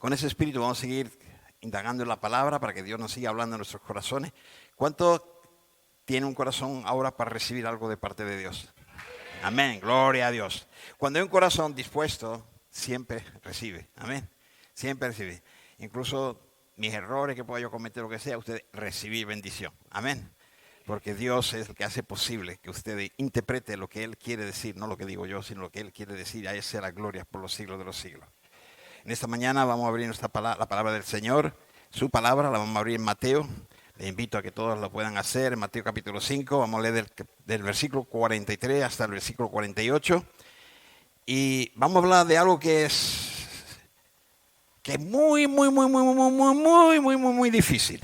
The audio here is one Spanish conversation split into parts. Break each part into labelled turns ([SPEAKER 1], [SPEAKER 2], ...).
[SPEAKER 1] con ese espíritu vamos a seguir indagando en la palabra para que Dios nos siga hablando en nuestros corazones. ¿Cuánto tiene un corazón ahora para recibir algo de parte de Dios? Amén, gloria a Dios. Cuando hay un corazón dispuesto, siempre recibe. Amén, siempre recibe. Incluso mis errores que pueda yo cometer, lo que sea, usted recibe bendición. Amén. Porque Dios es el que hace posible que usted interprete lo que Él quiere decir, no lo que digo yo, sino lo que Él quiere decir. A Él sea la gloria por los siglos de los siglos. En esta mañana vamos a abrir la palabra del Señor, su palabra, la vamos a abrir en Mateo. Les invito a que todos lo puedan hacer en Mateo capítulo 5. Vamos a leer del versículo 43 hasta el versículo 48. Y vamos a hablar de algo que es muy difícil.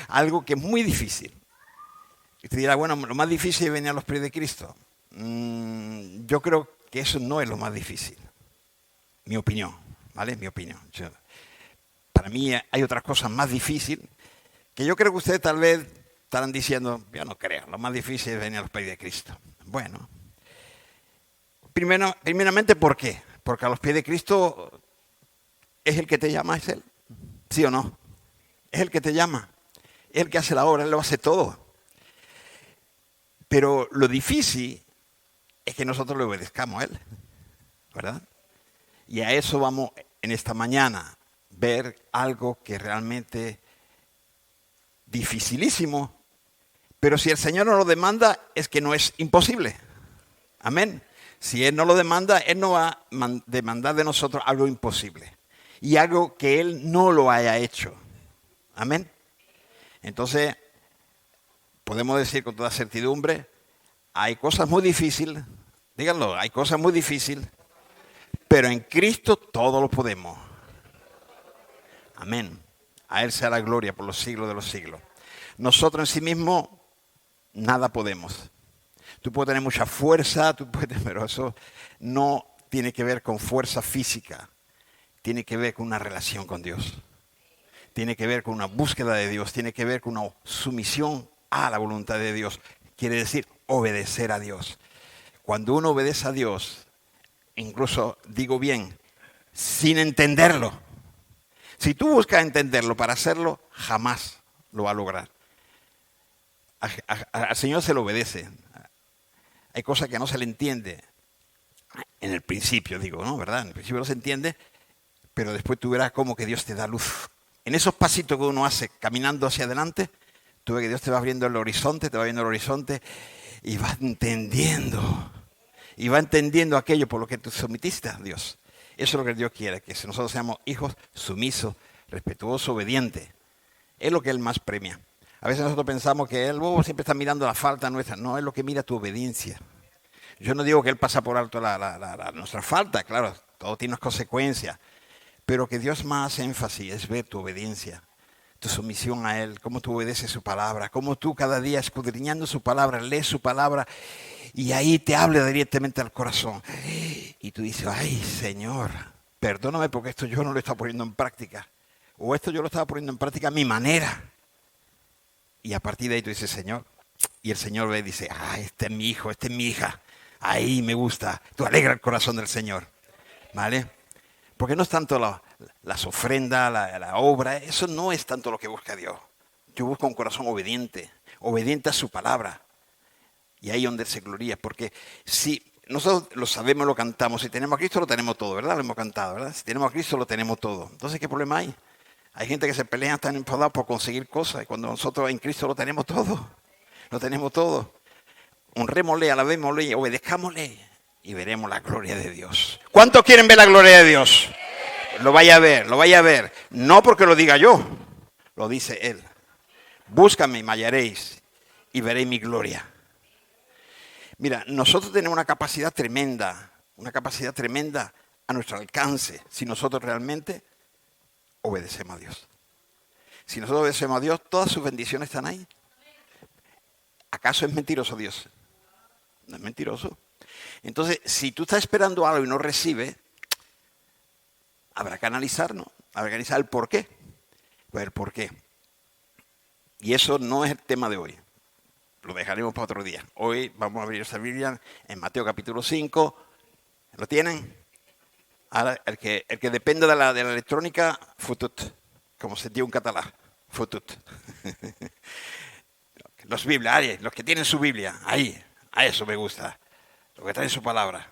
[SPEAKER 1] Algo que es muy difícil. Y usted dirá, bueno, lo más difícil es venir a los pies de Cristo. Yo creo que eso no es lo más difícil. Mi opinión, ¿vale? Mi opinión. Para mí hay otras cosas más difíciles que yo creo que ustedes tal vez estarán diciendo, yo no creo, lo más difícil es venir a los pies de Cristo. Bueno, primeramente, ¿por qué? Porque a los pies de Cristo es el que te llama, es Él. ¿Sí o no? Es el que te llama, es el que hace la obra, Él lo hace todo. Pero lo difícil es que nosotros le obedezcamos a Él, ¿verdad? Y a eso vamos en esta mañana, ver algo que realmente dificilísimo, pero si el Señor no lo demanda, es que no es imposible. Amén. Si Él no lo demanda, Él no va a demandar de nosotros algo imposible. Y algo que Él no lo haya hecho. Amén. Entonces, podemos decir con toda certidumbre, hay cosas muy difíciles, díganlo, hay cosas muy difíciles, pero en Cristo todo lo podemos. Amén. A Él sea la gloria por los siglos de los siglos. Nosotros en sí mismos nada podemos. Tú puedes tener mucha fuerza, pero eso no tiene que ver con fuerza física. Tiene que ver con una relación con Dios. Tiene que ver con una búsqueda de Dios. Tiene que ver con una sumisión a la voluntad de Dios. Quiere decir obedecer a Dios. Cuando uno obedece a Dios, incluso digo bien, sin entenderlo. Si tú buscas entenderlo para hacerlo, jamás lo va a lograr. Al Señor se le obedece. Hay cosas que no se le entiende. En el principio, digo, ¿no? ¿Verdad? En el principio no se entiende, pero después tú verás cómo que Dios te da luz. En esos pasitos que uno hace caminando hacia adelante, tú ves que Dios te va abriendo el horizonte, y va entendiendo. Y va entendiendo aquello por lo que tú sometiste a Dios. Eso es lo que Dios quiere, que nosotros seamos hijos sumisos, respetuosos, obedientes. Es lo que Él más premia. A veces nosotros pensamos que Él siempre está mirando la falta nuestra. No, es lo que mira tu obediencia. Yo no digo que Él pasa por alto nuestra falta, claro, todo tiene unas consecuencias. Pero que Dios más hace énfasis es ver tu obediencia, tu sumisión a Él, cómo tú obedeces su palabra, cómo tú cada día escudriñando su palabra, lees su palabra y ahí te habla directamente al corazón. Y tú dices, ay Señor, perdóname porque esto yo no lo estaba poniendo en práctica. O esto yo lo estaba poniendo en práctica a mi manera. Y a partir de ahí tú dices, Señor, y el Señor ve y dice, este es mi hijo, esta es mi hija. Ahí me gusta. Tú alegra el corazón del Señor. ¿Vale? Porque no es tanto las ofrendas, la obra, eso no es tanto lo que busca Dios. Yo busco un corazón obediente, obediente a su palabra. Y ahí es donde se gloria, porque si nosotros lo sabemos, lo cantamos, si tenemos a Cristo lo tenemos todo, ¿verdad? Lo hemos cantado, ¿verdad? Si tenemos a Cristo lo tenemos todo. Entonces, ¿qué problema hay? Hay gente que se pelea, están enfadados por conseguir cosas, y cuando nosotros en Cristo lo tenemos todo. Lo tenemos todo. Honrémosle, alabémosle, obedezcámosle y veremos la gloria de Dios. ¿Cuántos quieren ver la gloria de Dios? Lo vaya a ver, lo vaya a ver. No porque lo diga yo, lo dice Él. Búscame y me hallaréis y veréis mi gloria. Mira, nosotros tenemos una capacidad tremenda a nuestro alcance si nosotros realmente obedecemos a Dios. Si nosotros obedecemos a Dios, todas sus bendiciones están ahí. ¿Acaso es mentiroso Dios? No es mentiroso. Entonces, si tú estás esperando algo y no recibes, habrá que analizarlo, habrá que analizar el por qué. Pues el por qué. Y eso no es el tema de hoy. Lo dejaremos para otro día. Hoy vamos a abrir esta Biblia en Mateo capítulo 5. ¿Lo tienen? Ahora, el que depende de la electrónica, fotut, como se dice en catalán, fotut. Los bibliarios, los que tienen su Biblia, ahí, a eso me gusta, lo que trae su palabra.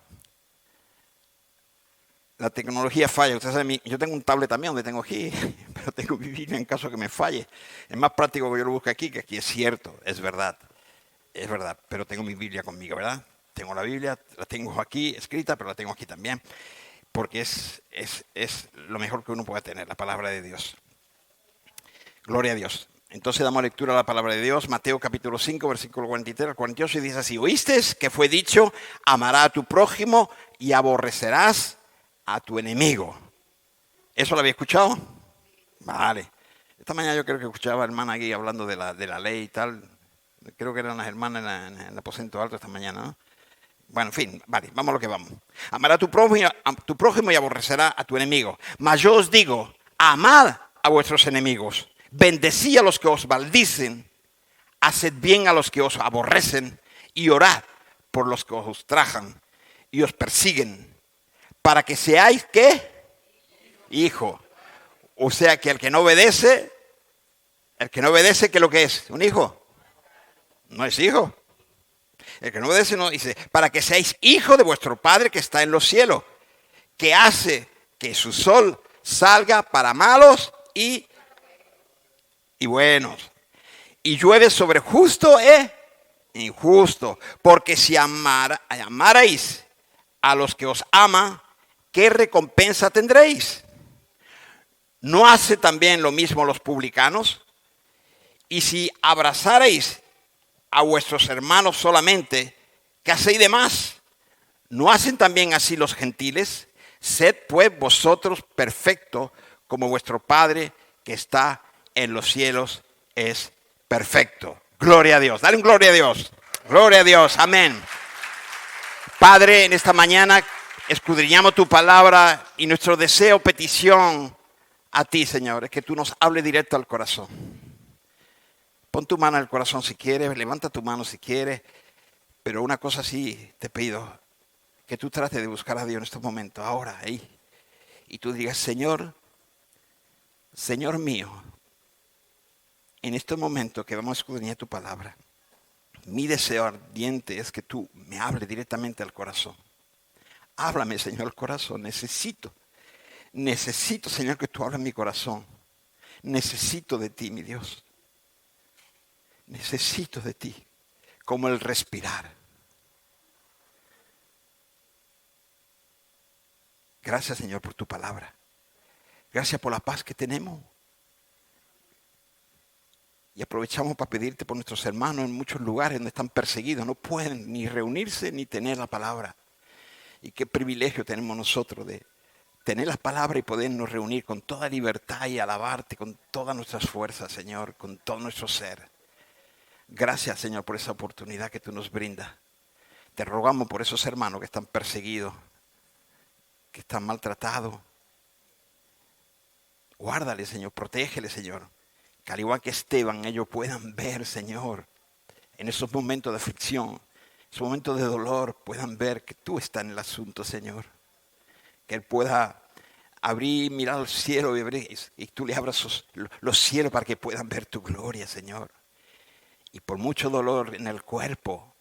[SPEAKER 1] La tecnología falla. Usted sabe, yo tengo un tablet también donde tengo aquí, pero tengo mi Biblia en caso que me falle. Es más práctico que yo lo busque aquí, que aquí es cierto, es verdad, pero tengo mi Biblia conmigo, ¿verdad? Tengo la Biblia, la tengo aquí escrita, pero la tengo aquí también, porque es lo mejor que uno puede tener, la palabra de Dios. Gloria a Dios. Entonces damos lectura a la palabra de Dios, Mateo capítulo 5, versículo 43 al 48, y dice así: ¿Oíste que fue dicho, amarás a tu prójimo y aborrecerás a tu enemigo? ¿Eso lo había escuchado? Vale. Esta mañana yo creo que escuchaba a la hermana aquí hablando de la ley y tal. Creo que eran las hermanas en el aposento alto esta mañana, ¿no? Bueno, en fin, vale, vamos a lo que vamos. Amarás a tu prójimo y aborrecerás a tu enemigo. Mas yo os digo, amad a vuestros enemigos. Bendecí a los que os maldicen, haced bien a los que os aborrecen y orad por los que os ultrajan y os persiguen, para que seáis, ¿qué? Hijo. O sea que el que no obedece, ¿qué es lo que es? ¿Un hijo? No es hijo. El que no obedece no dice, para que seáis hijo de vuestro Padre que está en los cielos, que hace que su sol salga para malos y buenos, y llueve sobre justo e injusto, porque si amarais a los que os aman, ¿qué recompensa tendréis? ¿No hace también lo mismo los publicanos? Y si abrazarais a vuestros hermanos solamente, ¿qué hacéis de más? ¿No hacen también así los gentiles? Sed pues vosotros perfectos, como vuestro Padre que está en los cielos es perfecto. Gloria a Dios. Dale un gloria a Dios. Gloria a Dios. Amén. Padre, en esta mañana escudriñamos tu palabra y nuestro deseo, petición a ti, Señor, es que tú nos hables directo al corazón. Pon tu mano en el corazón si quieres, levanta tu mano si quieres, pero una cosa sí te pido, que tú trates de buscar a Dios en estos momentos, ahora, ahí, y tú digas, Señor, Señor mío, en estos momentos que vamos a escudriñar tu palabra, mi deseo ardiente es que tú me hables directamente al corazón. Háblame, Señor, al corazón, necesito, Señor, que tú hables en mi corazón. Necesito de ti, mi Dios. Necesito de ti, como el respirar. Gracias, Señor, por tu palabra. Gracias por la paz que tenemos. Y aprovechamos para pedirte por nuestros hermanos en muchos lugares donde están perseguidos. No pueden ni reunirse ni tener la palabra. Y qué privilegio tenemos nosotros de tener la palabra y podernos reunir con toda libertad y alabarte con todas nuestras fuerzas, Señor, con todo nuestro ser. Gracias, Señor, por esa oportunidad que tú nos brindas. Te rogamos por esos hermanos que están perseguidos, que están maltratados. Guárdale, Señor, protégele, Señor. Que al igual que Esteban, ellos puedan ver, Señor, en esos momentos de aflicción, esos momentos de dolor, puedan ver que tú estás en el asunto, Señor. Que Él pueda abrir, mirar al cielo y tú le abras los cielos para que puedan ver tu gloria, Señor. Y por mucho dolor en el cuerpo,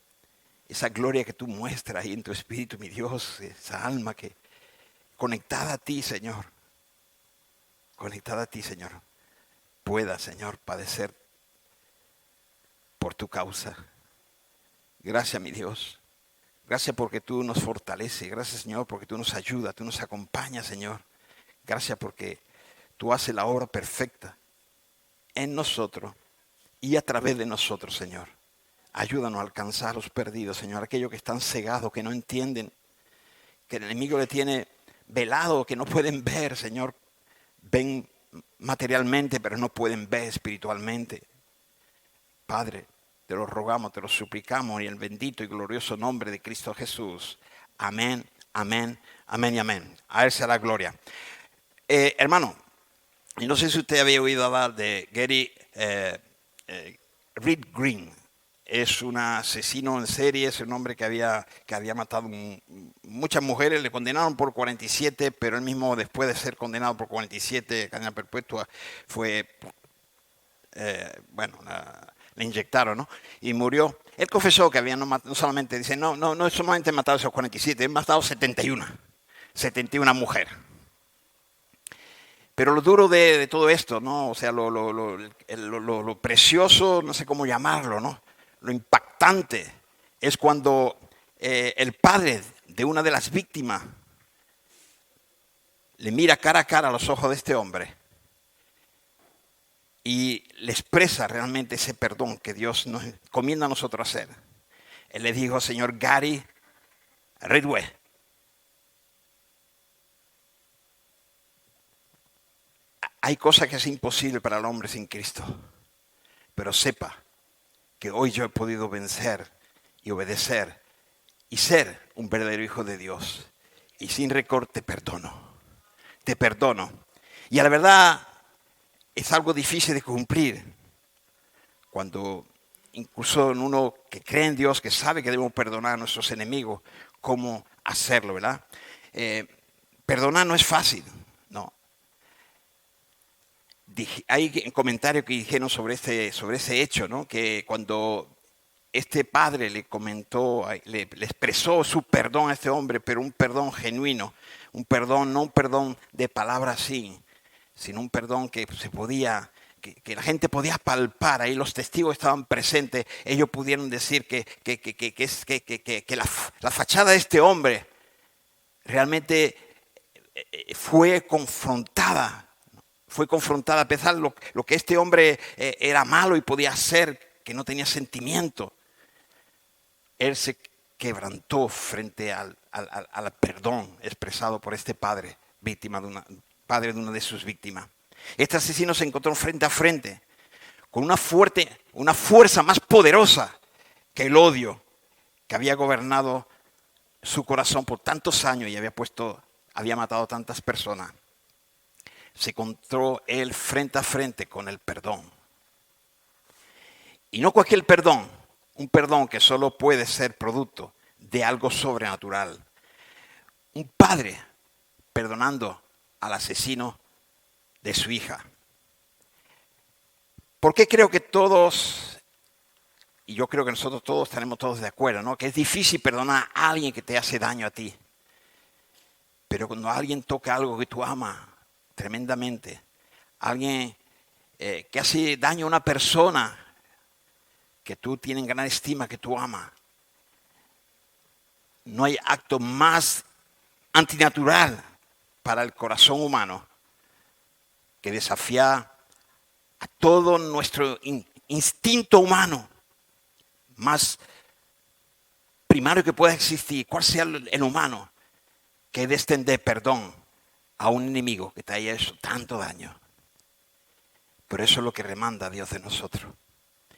[SPEAKER 1] esa gloria que tú muestras ahí en tu espíritu, mi Dios, esa alma que conectada a ti, Señor, pueda, Señor, padecer por tu causa. Gracias, mi Dios. Gracias porque tú nos fortaleces. Gracias, Señor, porque tú nos ayudas, tú nos acompañas, Señor. Gracias porque tú haces la obra perfecta en nosotros y a través de nosotros, Señor. Ayúdanos a alcanzar a los perdidos, Señor, aquellos que están cegados, que no entienden, que el enemigo le tiene velado, que no pueden ver, Señor. Ven materialmente, pero no pueden ver espiritualmente. Padre, te lo rogamos, te lo suplicamos en el bendito y glorioso nombre de Cristo Jesús. Amén, amén, amén y amén. A Él sea la gloria. Hermano, y no sé si usted había oído hablar de Gary Reed Green. es un asesino en serie, es un hombre que había matado muchas mujeres, le condenaron por 47, pero él mismo después de ser condenado por 47, cadena perpetua, fue, le inyectaron, ¿no? Y murió. Él confesó que había no solamente, dice, no es solamente matado a esos 47, he matado 71 mujeres. Pero lo duro de todo esto, ¿no? O sea, lo precioso, no sé cómo llamarlo, ¿no? Lo impactante es cuando el padre de una de las víctimas le mira cara a cara a los ojos de este hombre y le expresa realmente ese perdón que Dios nos encomienda a nosotros hacer. Él le dijo, señor Gary Ridgway, hay cosas que es imposible para el hombre sin Cristo, pero sepa que hoy yo he podido vencer y obedecer y ser un verdadero hijo de Dios. Y sin récord te perdono. Y a la verdad es algo difícil de cumplir cuando incluso en uno que cree en Dios, que sabe que debemos perdonar a nuestros enemigos, cómo hacerlo, ¿verdad? Perdonar no es fácil, no. Hay comentarios que dijeron sobre ese hecho, ¿no? Que cuando este padre le comentó, le expresó su perdón a este hombre, pero un perdón genuino, un perdón, no un perdón de palabras sí, sino un perdón que se podía, que la gente podía palpar, ahí los testigos estaban presentes, ellos pudieron decir que la fachada de este hombre realmente fue confrontada a pesar de lo que este hombre era malo y podía hacer, que no tenía sentimiento. Él se quebrantó frente al perdón expresado por este padre, padre de una de sus víctimas. Este asesino se encontró frente a frente con una fuerza más poderosa que el odio que había gobernado su corazón por tantos años y había matado a tantas personas. Se encontró él frente a frente con el perdón. Y no cualquier perdón, un perdón que solo puede ser producto de algo sobrenatural. Un padre perdonando al asesino de su hija. ¿Por qué creo que todos, y yo creo que nosotros todos estaremos todos de acuerdo, ¿no? Que es difícil perdonar a alguien que te hace daño a ti. Pero cuando alguien toca algo que tú amas tremendamente, alguien que hace daño a una persona que tú tienes en gran estima, que tú amas, no hay acto más antinatural para el corazón humano que desafiar a todo nuestro instinto humano más primario que pueda existir, cuál sea el humano, que es extender perdón a un enemigo que te haya hecho tanto daño. Pero eso es lo que demanda Dios de nosotros.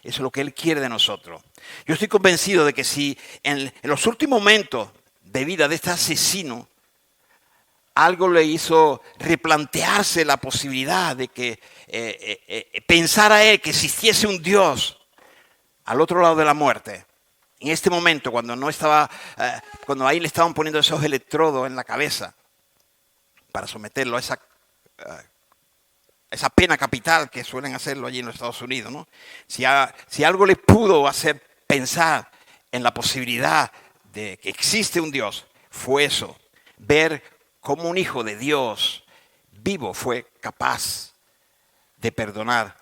[SPEAKER 1] Eso es lo que Él quiere de nosotros. Yo estoy convencido de que si en los últimos momentos de vida de este asesino algo le hizo replantearse la posibilidad de que pensara él que existiese un Dios al otro lado de la muerte, en este momento cuando cuando ahí le estaban poniendo esos electrodos en la cabeza para someterlo a esa pena capital que suelen hacerlo allí en los Estados Unidos, ¿no? Si algo le pudo hacer pensar en la posibilidad de que existe un Dios, fue eso, ver cómo un hijo de Dios vivo fue capaz de perdonar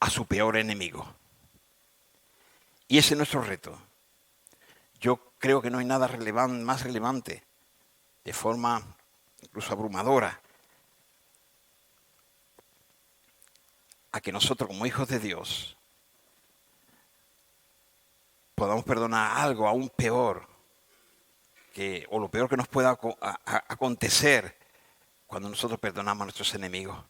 [SPEAKER 1] a su peor enemigo. Y ese es nuestro reto. Yo creo que no hay nada más relevante, de forma incluso abrumadora, a que nosotros como hijos de Dios podamos perdonar algo aún peor, o lo peor que nos pueda acontecer cuando nosotros perdonamos a nuestros enemigos.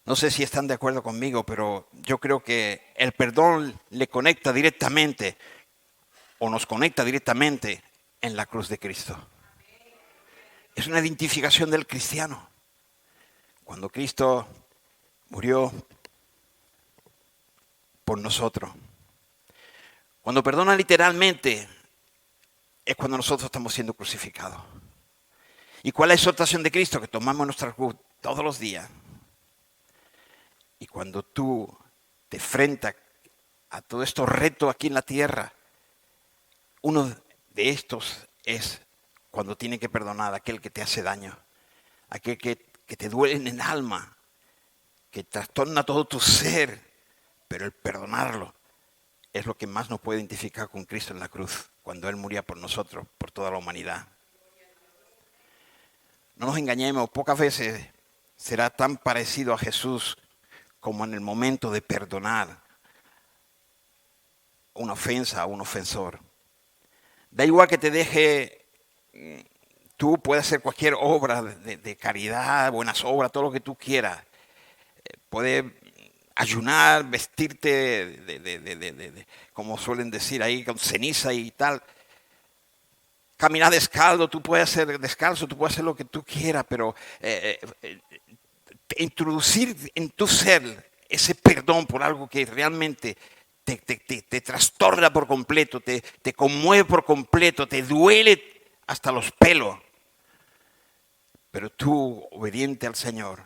[SPEAKER 1] No sé si están de acuerdo conmigo, pero yo creo que el perdón le conecta directamente o nos conecta directamente en la cruz de Cristo. Es una identificación del cristiano. Cuando Cristo murió por nosotros. Cuando perdona literalmente es cuando nosotros estamos siendo crucificados. ¿Y cuál es la exhortación de Cristo? Que tomamos nuestra cruz todos los días. Y cuando tú te enfrentas a todos estos retos aquí en la tierra, uno de estos es cuando tiene que perdonar a aquel que te hace daño, aquel que te duele en el alma, que trastorna todo tu ser, pero el perdonarlo es lo que más nos puede identificar con Cristo en la cruz, cuando Él moría por nosotros, por toda la humanidad. No nos engañemos, pocas veces será tan parecido a Jesús como en el momento de perdonar una ofensa a un ofensor. Da igual que te deje, tú puedes hacer cualquier obra de caridad, buenas obras, todo lo que tú quieras. Puedes ayunar, vestirte como suelen decir ahí, con ceniza y tal. Caminar descalzo, tú puedes hacer lo que tú quieras, pero introducir en tu ser ese perdón por algo que realmente te trastorna por completo, te conmueve por completo, te duele hasta los pelos. Pero tú, obediente al Señor,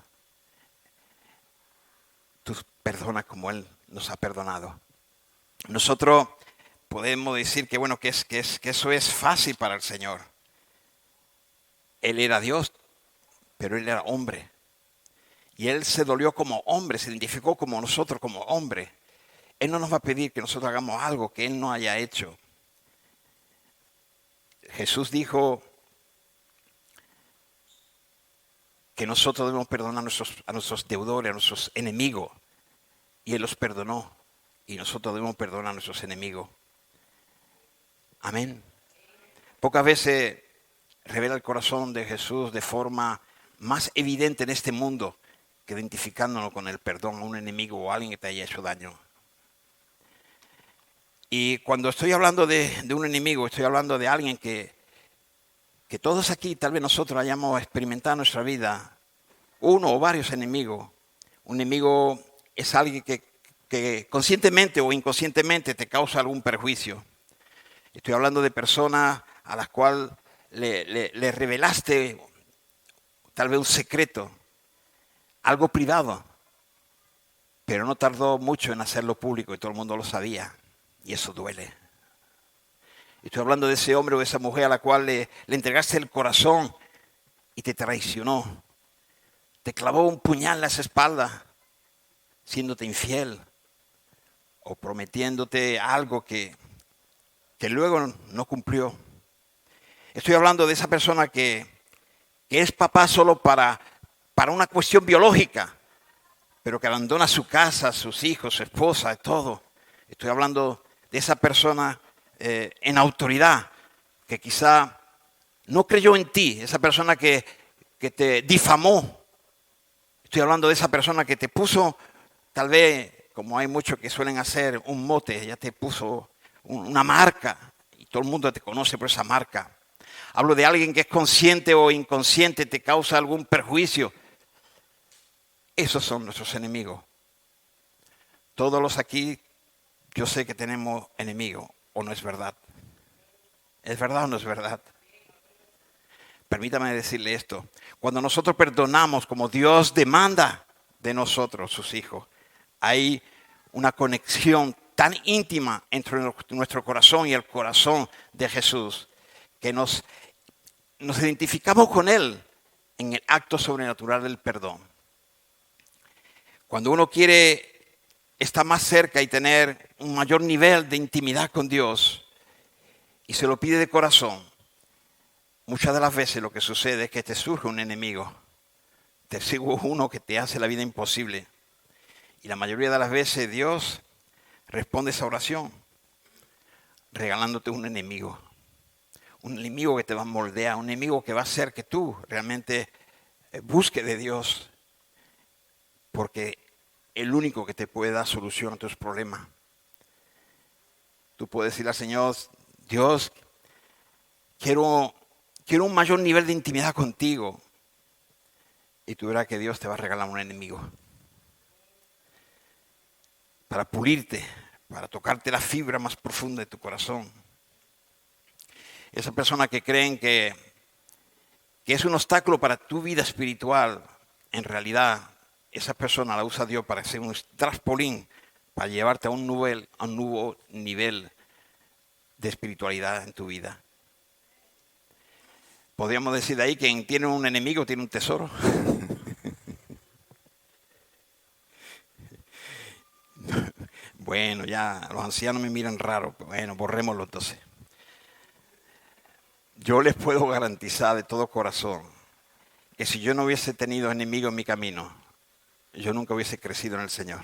[SPEAKER 1] tú perdonas como Él nos ha perdonado. Nosotros podemos decir que bueno, que eso es fácil para el Señor. Él era Dios, pero Él era hombre. Y Él se dolió como hombre, se identificó como nosotros, como hombre. Él no nos va a pedir que nosotros hagamos algo que Él no haya hecho. Jesús dijo que nosotros debemos perdonar a nuestros deudores, a nuestros enemigos. Y Él los perdonó. Y nosotros debemos perdonar a nuestros enemigos. Amén. Pocas veces revela el corazón de Jesús de forma más evidente en este mundo que identificándonos con el perdón a un enemigo o a alguien que te haya hecho daño. Y cuando estoy hablando de un enemigo, estoy hablando de alguien que todos aquí, tal vez nosotros hayamos experimentado en nuestra vida, uno o varios enemigos. Un enemigo es alguien que conscientemente o inconscientemente te causa algún perjuicio. Estoy hablando de personas a las cuales le revelaste tal vez un secreto, algo privado, pero no tardó mucho en hacerlo público y todo el mundo lo sabía. Y eso duele. Estoy hablando de ese hombre o de esa mujer a la cual le entregaste el corazón y te traicionó. Te clavó un puñal en la espalda, siéndote infiel o prometiéndote algo que luego no cumplió. Estoy hablando de esa persona que es papá solo para una cuestión biológica, pero que abandona su casa, sus hijos, su esposa, todo. Estoy hablando de esa persona en autoridad, que quizá no creyó en ti, esa persona que te difamó. Estoy hablando de esa persona que te puso, tal vez, como hay muchos que suelen hacer, un mote, ya te puso una marca y todo el mundo te conoce por esa marca. Hablo de alguien que es consciente o inconsciente, te causa algún perjuicio. Esos son nuestros enemigos. Todos los aquí, yo sé que tenemos enemigos, ¿o no es verdad? ¿Es verdad o no es verdad? Permítame decirle esto. Cuando nosotros perdonamos como Dios demanda de nosotros, sus hijos, hay una conexión tan íntima entre nuestro corazón y el corazón de Jesús que nos identificamos con Él en el acto sobrenatural del perdón. Cuando uno quiere estar más cerca y tener un mayor nivel de intimidad con Dios y se lo pide de corazón, muchas de las veces lo que sucede es que te surge un enemigo, te sigue uno que te hace la vida imposible. Y la mayoría de las veces Dios responde esa oración regalándote un enemigo que te va a moldear, un enemigo que va a hacer que tú realmente busques de Dios, porque el único que te puede dar solución a tus problemas. Tú puedes decirle al Señor: Dios, quiero un mayor nivel de intimidad contigo. Y tú verás que Dios te va a regalar un enemigo. para pulirte, para tocarte la fibra más profunda de tu corazón. Esa persona que creen que es un obstáculo para tu vida espiritual, en realidad esa persona la usa Dios para hacer un trampolín, para llevarte a un nuevo nivel de espiritualidad en tu vida. Podríamos decir de ahí que quien tiene un enemigo tiene un tesoro. Bueno, ya los ancianos me miran raro. Bueno, borrémoslo entonces. Yo les puedo garantizar de todo corazón que si yo no hubiese tenido enemigos en mi camino, yo nunca hubiese crecido en el Señor.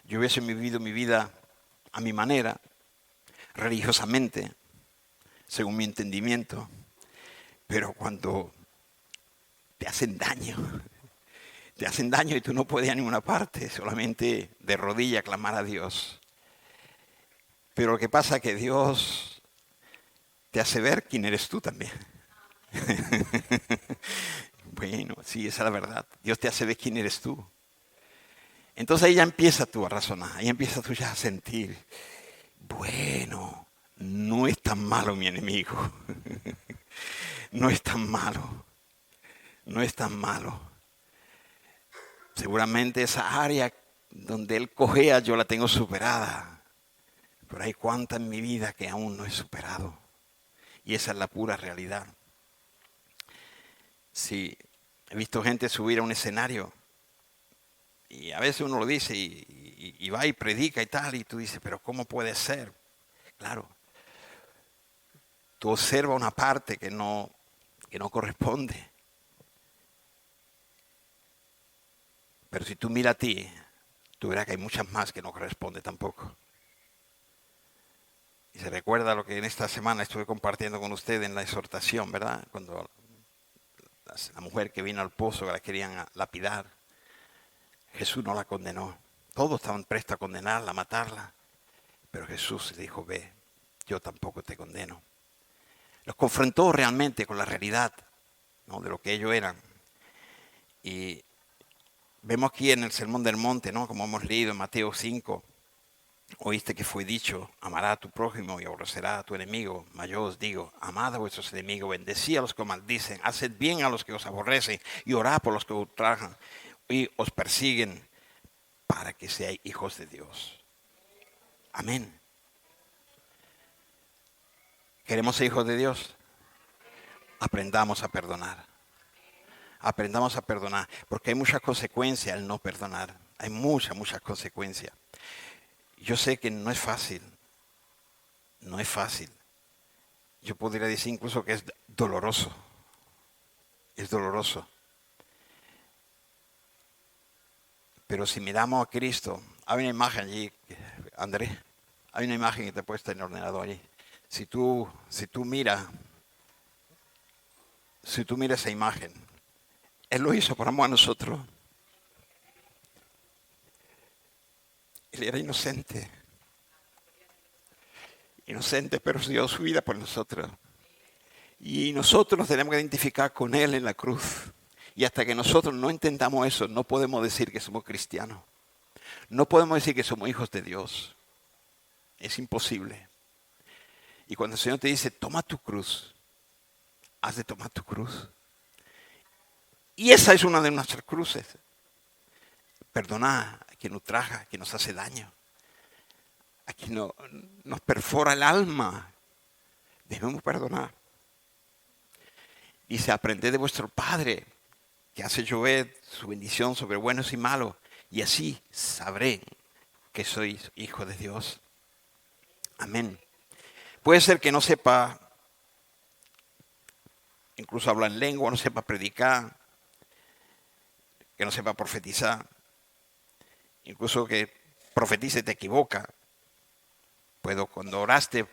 [SPEAKER 1] Yo hubiese vivido mi vida a mi manera, religiosamente, según mi entendimiento. Pero cuando te hacen daño y tú no puedes ir a ninguna parte, solamente de rodillas clamar a Dios. Pero lo que pasa es que Dios te hace ver quién eres tú también. Bueno, sí, esa es la verdad. Dios te hace ver quién eres tú. Entonces ahí ya empiezas tú a razonar, ahí empiezas tú ya a sentir, bueno, no es tan malo mi enemigo. No es tan malo. No es tan malo. Seguramente esa área donde él cojea yo la tengo superada. Pero hay cuánta en mi vida que aún no he superado. Y esa es la pura realidad. Sí, he visto gente subir a un escenario y a veces uno lo dice y va y predica y tal, y tú dices, pero ¿cómo puede ser? Claro, tú observas una parte que no corresponde. Pero si tú miras a ti, tú verás que hay muchas más que no corresponden tampoco. Y se recuerda lo que en esta semana estuve compartiendo con usted en la exhortación, ¿verdad? Cuando la mujer que vino al pozo la querían lapidar, Jesús no la condenó. Todos estaban prestos a condenarla, a matarla. Pero Jesús le dijo, ve, yo tampoco te condeno. Los confrontó realmente con la realidad, ¿no?, de lo que ellos eran. Y vemos aquí en el Sermón del Monte, ¿no?, como hemos leído en Mateo 5, oíste que fue dicho, amará a tu prójimo y aborrecerá a tu enemigo. Mas yo os digo, amad a vuestros enemigos, bendecid a los que os maldicen, haced bien a los que os aborrecen y orad por los que os ultrajan y os persiguen, para que seáis hijos de Dios. Amén. ¿Queremos ser hijos de Dios? Aprendamos a perdonar. Aprendamos a perdonar, porque hay muchas consecuencias al no perdonar. Hay muchas consecuencias. Yo sé que no es fácil. No es fácil. Yo podría decir incluso que es doloroso. Es doloroso. Pero si miramos a Cristo, hay una imagen allí, Andrés, hay una imagen que te he puesto en el ordenador allí. Si tú miras esa imagen, Él lo hizo por amor a nosotros. Él era inocente. Inocente, pero dio su vida por nosotros. Y nosotros nos tenemos que identificar con Él en la cruz. Y hasta que nosotros no entendamos eso, no podemos decir que somos cristianos. No podemos decir que somos hijos de Dios. Es imposible. Y cuando el Señor te dice, toma tu cruz, has de tomar tu cruz. Y esa es una de nuestras cruces. Perdonar a quien nos ultraja, a quien nos hace daño, a quien nos perfora el alma. Debemos perdonar. Dice, aprended de vuestro Padre, que hace llover su bendición sobre buenos y malos, y así sabré que sois hijo de Dios. Amén. Puede ser que no sepa, incluso hablar en lengua, no sepa predicar, que no sepa profetizar, incluso que profetice te equivoca. Cuando oraste,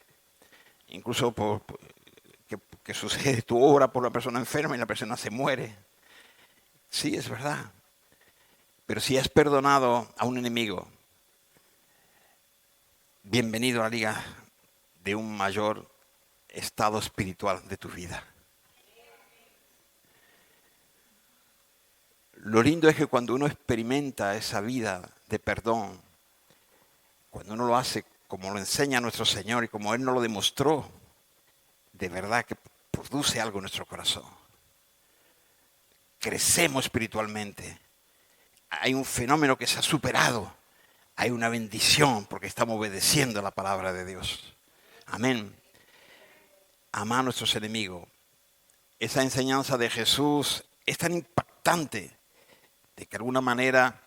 [SPEAKER 1] incluso que sucede, tú oras por la persona enferma y la persona se muere. Sí, es verdad. Pero si has perdonado a un enemigo, bienvenido a la liga de un mayor estado espiritual de tu vida. Lo lindo es que cuando uno experimenta esa vida de perdón, cuando uno lo hace como lo enseña nuestro Señor y como Él nos lo demostró, de verdad que produce algo en nuestro corazón. Crecemos espiritualmente. Hay un fenómeno que se ha superado. Hay una bendición porque estamos obedeciendo la palabra de Dios. Amén. Amar a nuestros enemigos. Esa enseñanza de Jesús es tan impactante de que de alguna manera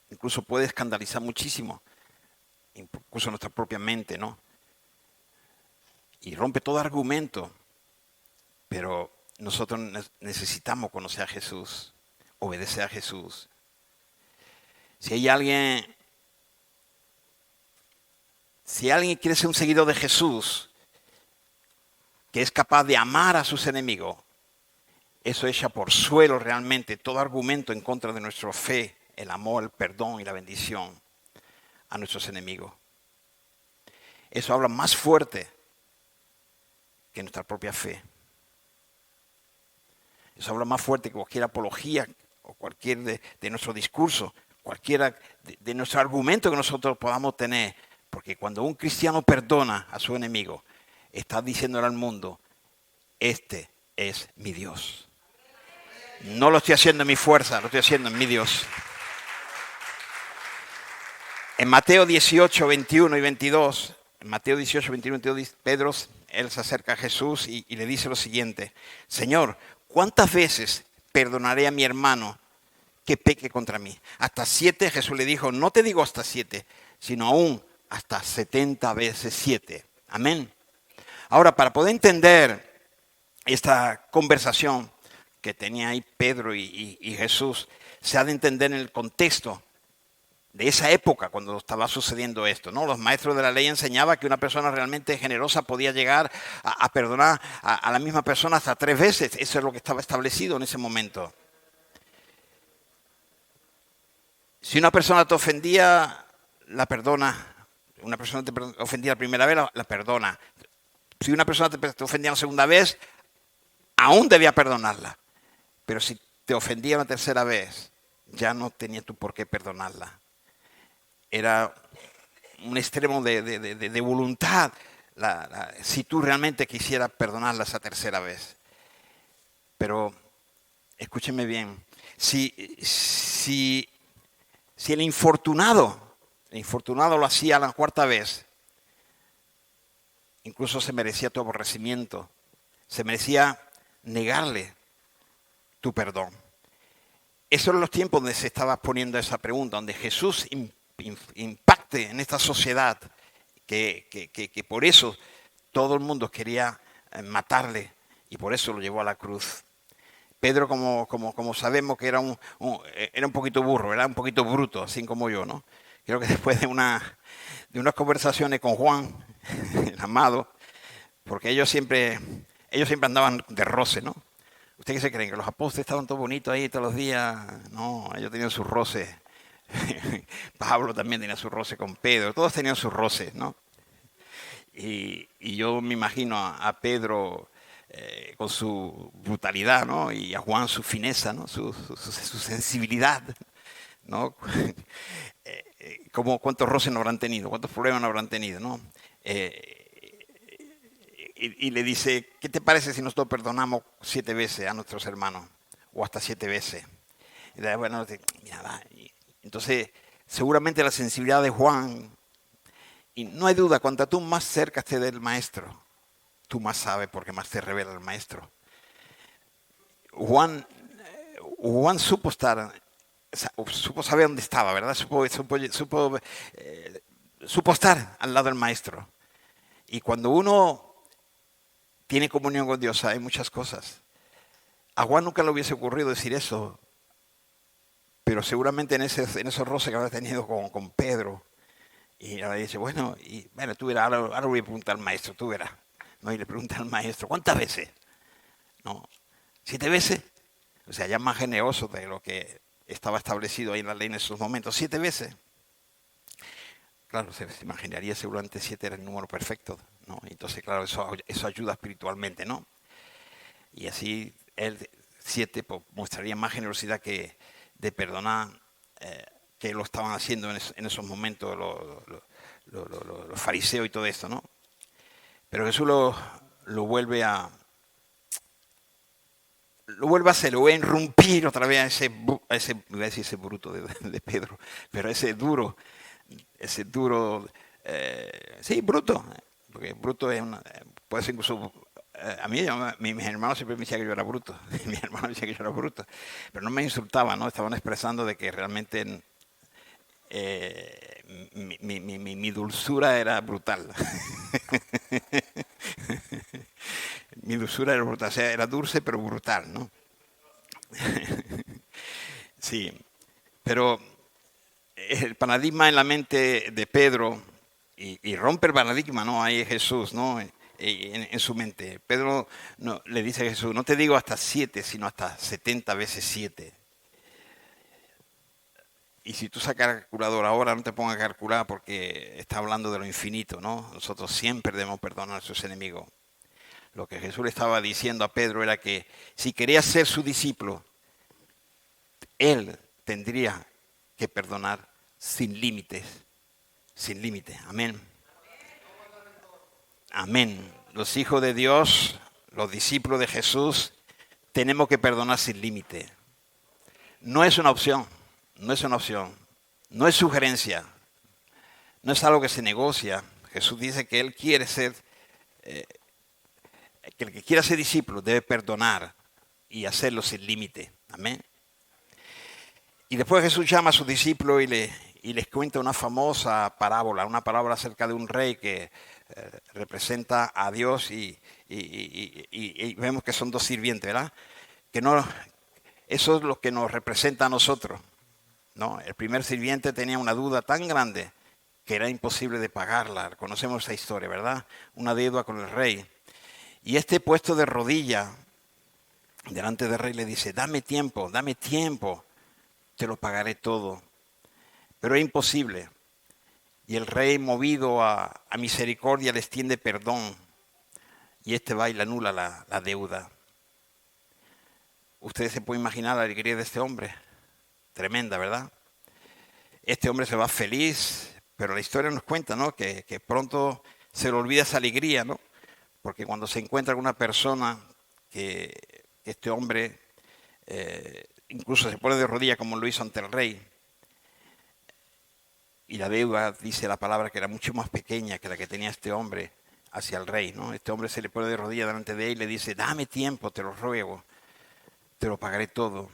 [SPEAKER 1] incluso puede escandalizar muchísimo, incluso nuestra propia mente, ¿no? Y rompe todo argumento. Pero nosotros necesitamos conocer a Jesús, obedecer a Jesús. Si alguien quiere ser un seguidor de Jesús, que es capaz de amar a sus enemigos, eso echa por suelo realmente todo argumento en contra de nuestra fe, el amor, el perdón y la bendición a nuestros enemigos. Eso habla más fuerte que nuestra propia fe. Eso habla más fuerte que cualquier apología o cualquier de nuestro discurso, cualquiera de nuestro argumento que nosotros podamos tener. Porque cuando un cristiano perdona a su enemigo, está diciéndole al mundo, este es mi Dios. No lo estoy haciendo en mi fuerza, lo estoy haciendo en mi Dios. En Mateo 18, 21 y 22, en Mateo 18, 21 y 22, Pedro, él se acerca a Jesús y le dice lo siguiente, Señor, ¿cuántas veces perdonaré a mi hermano que peque contra mí? ¿Hasta 7? Jesús le dijo, no te digo hasta 7, sino aún hasta 70 veces 7. Amén. Ahora, para poder entender esta conversación que tenía ahí Pedro y Jesús, se ha de entender en el contexto de esa época cuando estaba sucediendo esto, ¿no? Los maestros de la ley enseñaban que una persona realmente generosa podía llegar a perdonar a la misma persona hasta 3 veces. Eso es lo que estaba establecido en ese momento. Si una persona te ofendía, la perdona. Una persona te ofendía la primera vez, la perdona. Si una persona te ofendía la segunda vez, aún debía perdonarla. Pero si te ofendía la tercera vez, ya no tenía tú por qué perdonarla. Era un extremo de voluntad si tú realmente quisieras perdonarla esa tercera vez. Pero, escúcheme bien, si el infortunado lo hacía la 4ª vez, incluso se merecía tu aborrecimiento, se merecía negarle tu perdón. Esos eran los tiempos donde se estaba poniendo esa pregunta, donde Jesús impacte en esta sociedad, que por eso todo el mundo quería matarle y por eso lo llevó a la cruz. Pedro, como sabemos que era un poquito burro, era un poquito bruto, así como yo, ¿no? Creo que después de unas conversaciones con Juan, el amado, porque ellos siempre andaban de roce, ¿no? ¿Ustedes qué se creen? ¿Que los apóstoles estaban todos bonitos ahí todos los días? No, ellos tenían sus roces. Pablo también tenía su roce con Pedro, todos tenían sus roces, ¿no? Y yo me imagino a Pedro con su brutalidad, ¿no? Y a Juan su fineza, ¿no? Su sensibilidad, ¿no? ¿Cuántos roces no habrán tenido? ¿Cuántos problemas no habrán tenido, ¿no? Y le dice, ¿qué te parece si nosotros perdonamos 7 veces a nuestros hermanos? O hasta 7 veces. Y bueno, entonces, seguramente la sensibilidad de Juan, y no hay duda, cuanto tú más cerca estés del maestro, tú más sabes porque más te revela el maestro. Juan supo saber dónde estaba, ¿verdad? Supo estar al lado del maestro. Y cuando uno tiene comunión con Dios, hay muchas cosas. A Juan nunca le hubiese ocurrido decir eso, pero seguramente en esos roces que había tenido con Pedro, y ahora dice, bueno, tú verás, ahora voy a preguntar al maestro, tú verás. ¿No? Y le pregunta al maestro, ¿cuántas veces? No, 7 veces. O sea, ya más generoso de lo que estaba establecido ahí en la ley en esos momentos. 7 veces. Claro, se imaginaría seguramente 7 era el número perfecto, ¿no? Entonces, claro, eso ayuda espiritualmente, ¿no? Y así, 7, pues mostraría más generosidad que de perdonar que lo estaban haciendo en esos momentos los fariseos y todo esto, ¿no? Pero Jesús lo vuelve a hacer, lo voy a irrumpir otra vez voy a decir ese bruto de Pedro, pero ese duro, sí, bruto, porque bruto puede ser incluso, a mí, mis hermanos siempre me decían que yo era bruto, mis hermanos me decían que yo era bruto, pero no me insultaban, ¿no? Estaban expresando de que realmente mi dulzura era brutal. Mi dulzura era brutal, o sea, era dulce pero brutal, ¿no? Sí, pero el paradigma en la mente de Pedro, y rompe el paradigma, ¿no? Ahí es Jesús, ¿no? En su mente. Pedro le dice a Jesús, no te digo hasta 7, sino hasta 70 veces 7. Y si tú sacas la calculadora ahora, no te pongas a calcular porque está hablando de lo infinito, ¿no? Nosotros siempre debemos perdonar a sus enemigos. Lo que Jesús le estaba diciendo a Pedro era que si quería ser su discípulo, él tendría que perdonar sin límites. Sin límite. Amén. Amén. Los hijos de Dios, los discípulos de Jesús, tenemos que perdonar sin límite. No es una opción. No es una opción. No es sugerencia. No es algo que se negocia. Jesús dice que Él quiere ser, que el que quiera ser discípulo debe perdonar y hacerlo sin límite. Amén. Y después Jesús llama a sus discípulos y les cuenta una famosa parábola, una parábola acerca de un rey que representa a Dios y vemos que son dos sirvientes, ¿verdad? Que no, eso es lo que nos representa a nosotros, ¿no? El primer sirviente tenía una deuda tan grande que era imposible de pagarla. Conocemos esa historia, ¿verdad? Una deuda con el rey. Y este puesto de rodilla delante del rey le dice, dame tiempo, te lo pagaré todo. Pero es imposible. Y el rey, movido a misericordia, le extiende perdón. Y este va y le anula la deuda. Ustedes se pueden imaginar la alegría de este hombre. Tremenda, ¿verdad? Este hombre se va feliz, pero la historia nos cuenta, ¿no? Que pronto se le olvida esa alegría, ¿no? Porque cuando se encuentra con una persona que este hombre incluso se pone de rodillas como lo hizo ante el rey, y la deuda, dice la palabra, que era mucho más pequeña que la que tenía este hombre hacia el rey, ¿no? Este hombre se le pone de rodillas delante de él y le dice, dame tiempo, te lo ruego, te lo pagaré todo.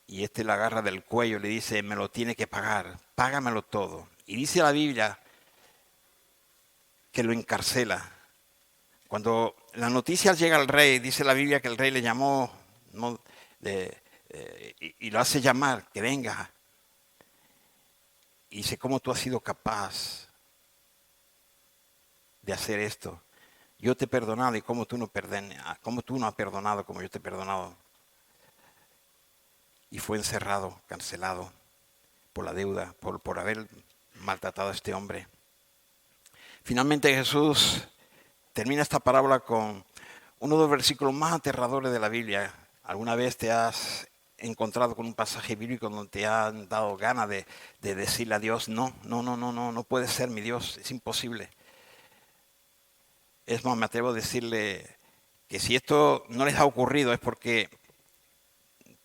[SPEAKER 1] Y este la agarra del cuello y le dice, me lo tiene que pagar, págamelo todo. Y dice la Biblia que lo encarcela. Cuando la noticia llega al rey, dice la Biblia que el rey le llamó, ¿no? Y lo hace llamar, que venga. Y dice, ¿cómo tú has sido capaz de hacer esto? Yo te he perdonado y cómo tú no has perdonado como yo te he perdonado. Y fue encerrado, cancelado por la deuda, por haber maltratado a este hombre. Finalmente Jesús termina esta parábola con uno de los versículos más aterradores de la Biblia. ¿Alguna vez te has encontrado con un pasaje bíblico donde te han dado ganas de decirle a Dios, no puede ser mi Dios, es imposible? Es más, me atrevo a decirle que si esto no les ha ocurrido es porque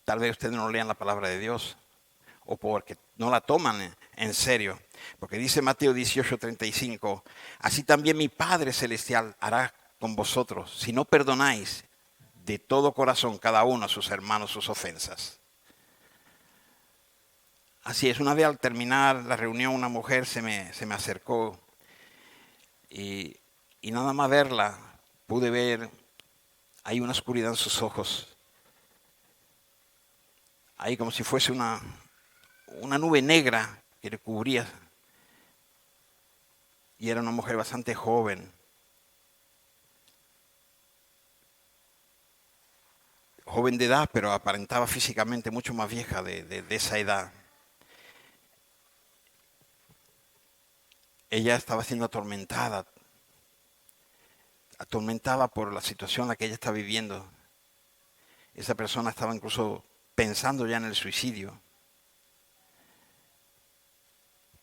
[SPEAKER 1] tal vez ustedes no lean la palabra de Dios o porque no la toman en serio. Porque dice Mateo 18:35, así también mi Padre Celestial hará con vosotros si no perdonáis de todo corazón cada uno a sus hermanos sus ofensas. Así es, una vez al terminar la reunión una mujer se me acercó y nada más verla pude ver, hay una oscuridad en sus ojos. Ahí como si fuese una nube negra que le cubría. Y era una mujer bastante joven. Joven de edad, pero aparentaba físicamente mucho más vieja de esa edad. Ella estaba siendo atormentada por la situación en la que ella está viviendo. Esa persona estaba incluso pensando ya en el suicidio.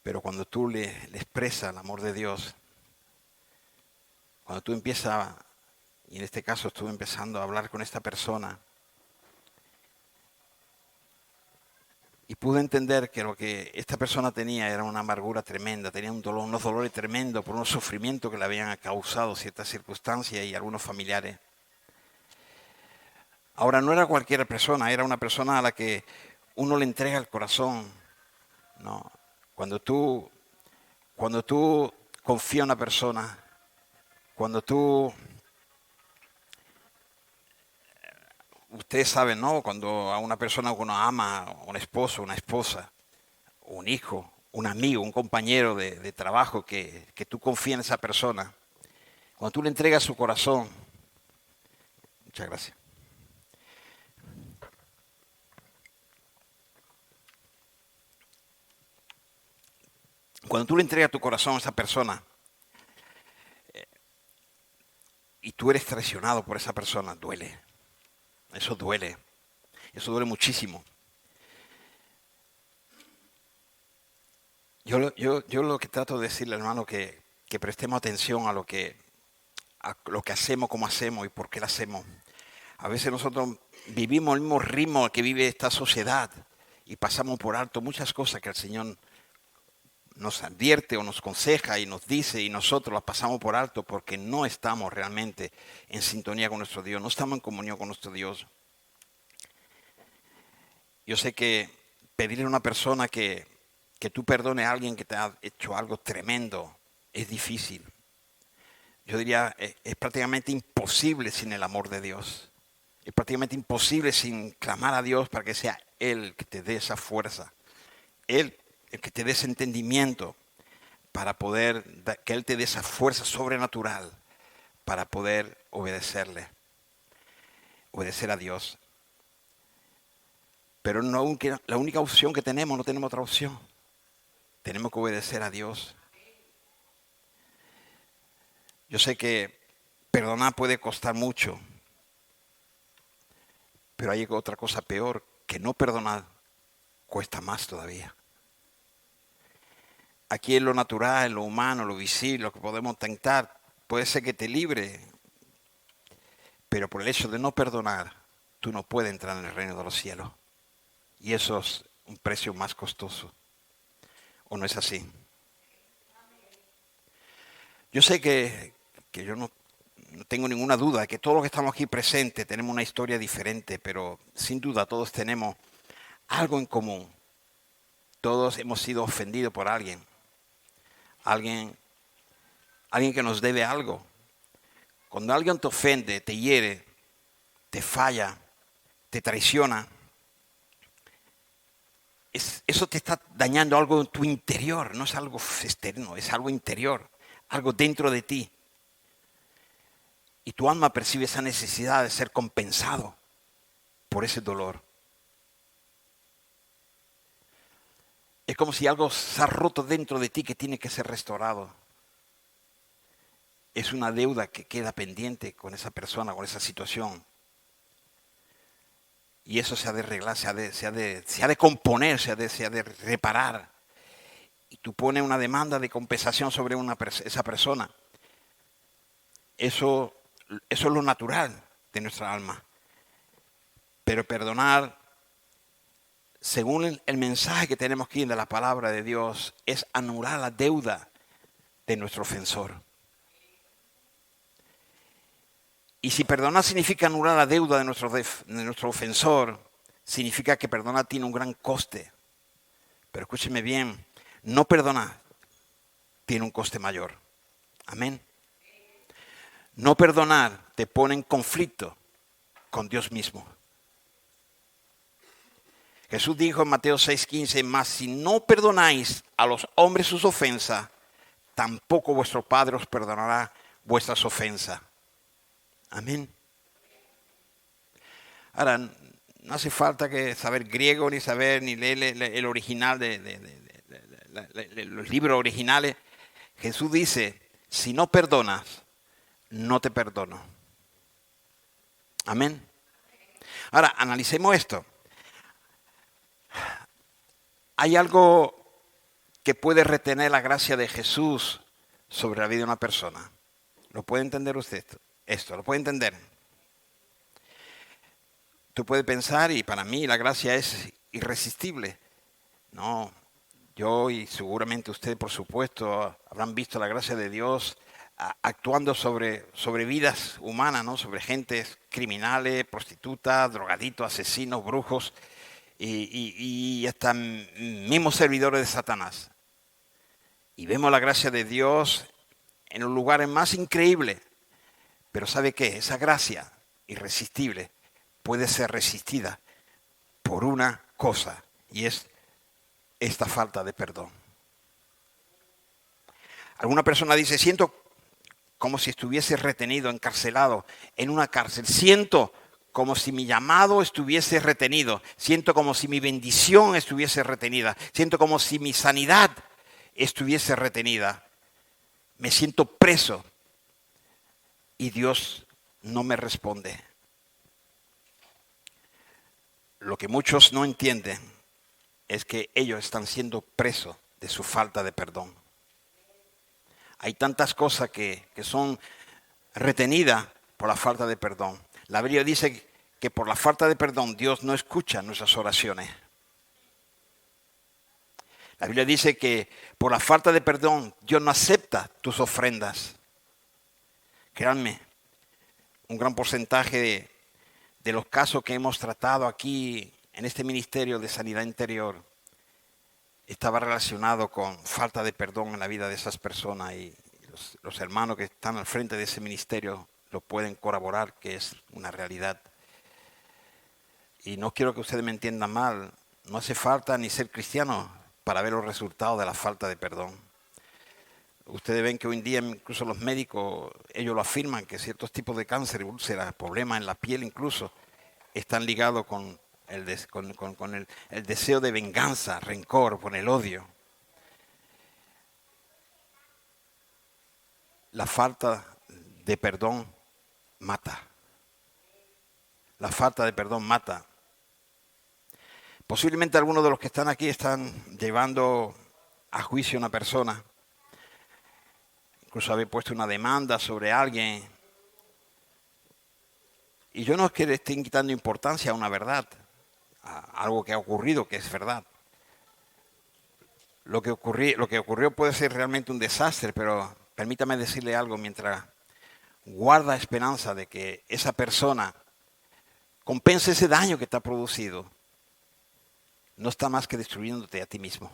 [SPEAKER 1] Pero cuando tú le expresas el amor de Dios, cuando tú empiezas, y en este caso estuve empezando a hablar con esta persona, y pude entender que lo que esta persona tenía era una amargura tremenda, tenía un dolor, unos dolores tremendos por unos sufrimientos que le habían causado ciertas circunstancias y algunos familiares. Ahora, no era cualquier persona, era una persona a la que uno le entrega el corazón, ¿no? Cuando tú confías en una persona, cuando ustedes saben, ¿no? Cuando a una persona que uno ama, un esposo, una esposa, un hijo, un amigo, un compañero de trabajo que tú confías en esa persona, cuando tú le entregas su corazón, muchas gracias. Cuando tú le entregas tu corazón a esa persona y tú eres traicionado por esa persona, duele. Eso duele. Eso duele muchísimo. Yo lo que trato de decirle, hermano, que prestemos atención a lo que hacemos, cómo hacemos y por qué lo hacemos. A veces nosotros vivimos el mismo ritmo que vive esta sociedad y pasamos por alto muchas cosas que el Señor nos advierte o nos aconseja y nos dice y nosotros las pasamos por alto porque no estamos realmente en sintonía con nuestro Dios, no estamos en comunión con nuestro Dios. Yo sé que pedirle a una persona que tú perdones a alguien que te ha hecho algo tremendo es difícil. Yo diría, es prácticamente imposible sin el amor de Dios. Es prácticamente imposible sin clamar a Dios para que sea Él que te dé esa fuerza. Él el que te dé ese entendimiento para poder, que Él te dé esa fuerza sobrenatural para poder obedecerle, obedecer a Dios. Pero no, la única opción que tenemos, no tenemos otra opción. Tenemos que obedecer a Dios. Yo sé que perdonar puede costar mucho, pero hay otra cosa peor, que no perdonar cuesta más todavía. Aquí en lo natural, en lo humano, lo visible, lo que podemos tentar, puede ser que te libre, pero por el hecho de no perdonar, tú no puedes entrar en el reino de los cielos. Y eso es un precio más costoso. ¿O no es así? Yo sé que yo no tengo ninguna duda de que todos los que estamos aquí presentes tenemos una historia diferente, pero sin duda todos tenemos algo en común. Todos hemos sido ofendidos por alguien. Alguien que nos debe algo. Cuando alguien te ofende, te hiere, te falla, te traiciona, eso te está dañando algo en tu interior, no es algo externo, es algo interior, algo dentro de ti. Y tu alma percibe esa necesidad de ser compensado por ese dolor. Es como si algo se ha roto dentro de ti que tiene que ser restaurado. Es una deuda que queda pendiente con esa persona, con esa situación. Y eso se ha de arreglar, se ha de componer, se ha de reparar. Y tú pones una demanda de compensación sobre esa persona. Eso es lo natural de nuestra alma. Pero perdonar, según el mensaje que tenemos aquí de la palabra de Dios, es anular la deuda de nuestro ofensor. Y si perdonar significa anular la deuda de nuestro ofensor, significa que perdonar tiene un gran coste. Pero escúcheme bien, no perdonar tiene un coste mayor. Amén. No perdonar te pone en conflicto con Dios mismo. Jesús dijo en Mateo 6:15, mas si no perdonáis a los hombres sus ofensas, tampoco vuestro Padre os perdonará vuestras ofensas. Amén. Ahora, no hace falta que saber griego ni saber ni leer el original de los libros originales. Jesús dice, si no perdonas, no te perdono. Amén. Ahora, analicemos esto. ¿Hay algo que puede retener la gracia de Jesús sobre la vida de una persona? ¿Lo puede entender usted esto? ¿Lo puede entender? Tú puedes pensar, y para mí la gracia es irresistible. No, yo y seguramente usted, por supuesto, habrán visto la gracia de Dios actuando sobre vidas humanas, ¿no? Sobre gentes criminales, prostitutas, drogaditos, asesinos, brujos y hasta mismos servidores de Satanás. Y vemos la gracia de Dios en los lugares más increíbles. Pero ¿sabe qué? Esa gracia irresistible puede ser resistida por una cosa, y es esta falta de perdón. Alguna persona dice, siento como si estuviese retenido, encarcelado en una cárcel. Siento como si mi llamado estuviese retenido. Siento como si mi bendición estuviese retenida. Siento como si mi sanidad estuviese retenida. Me siento preso y Dios no me responde. Lo que muchos no entienden es que ellos están siendo presos de su falta de perdón. Hay tantas cosas que son retenidas por la falta de perdón. La Biblia dice que por la falta de perdón Dios no escucha nuestras oraciones. La Biblia dice que por la falta de perdón Dios no acepta tus ofrendas. Créanme, un gran porcentaje de los casos que hemos tratado aquí en este ministerio de sanidad interior estaba relacionado con falta de perdón en la vida de esas personas, y los hermanos que están al frente de ese ministerio lo pueden corroborar que es una realidad. Y no quiero que ustedes me entiendan mal, no hace falta ni ser cristiano para ver los resultados de la falta de perdón. Ustedes ven que hoy en día incluso los médicos, ellos lo afirman, que ciertos tipos de cáncer, úlceras, problemas en la piel incluso, están ligados con el deseo de venganza, rencor, con el odio. La falta de perdón mata. La falta de perdón mata. Posiblemente algunos de los que están aquí están llevando a juicio a una persona. Incluso haber puesto una demanda sobre alguien. Y yo no es que le estén quitando importancia a una verdad, a algo que ha ocurrido, que es verdad. Lo que ocurrió puede ser realmente un desastre, pero permítame decirle algo, mientras guarda esperanza de que esa persona compense ese daño que te ha producido, no está más que destruyéndote a ti mismo,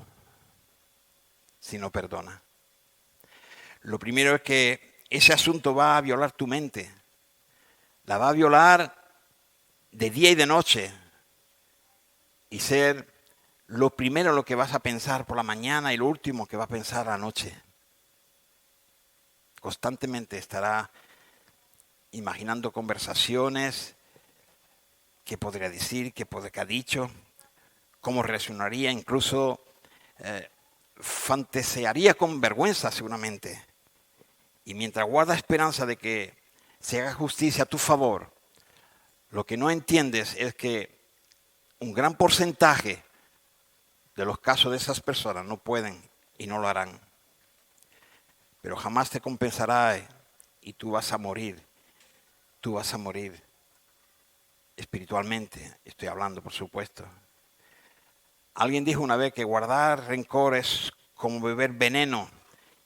[SPEAKER 1] si no perdona. Lo primero es que ese asunto va a violar tu mente, la va a violar de día y de noche, y ser lo primero en lo que vas a pensar por la mañana y lo último que vas a pensar a la noche. Constantemente estará imaginando conversaciones, qué podría decir, qué ha dicho, cómo reaccionaría, incluso fantasearía con vergüenza seguramente. Y mientras guarda esperanza de que se haga justicia a tu favor, lo que no entiendes es que un gran porcentaje de los casos de esas personas no pueden y no lo harán. Pero jamás te compensará y tú vas a morir. Tú vas a morir espiritualmente, estoy hablando, por supuesto. Alguien dijo una vez que guardar rencor es como beber veneno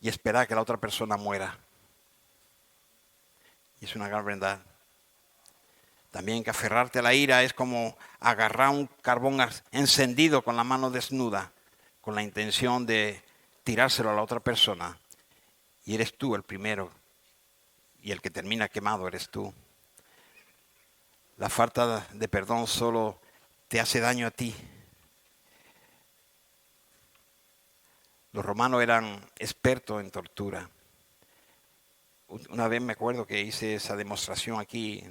[SPEAKER 1] y esperar que la otra persona muera. Y es una gran verdad. También que aferrarte a la ira es como agarrar un carbón encendido con la mano desnuda, con la intención de tirárselo a la otra persona. Y eres tú el primero, y el que termina quemado eres tú. La falta de perdón solo te hace daño a ti. Los romanos eran expertos en tortura. Una vez me acuerdo que hice esa demostración aquí,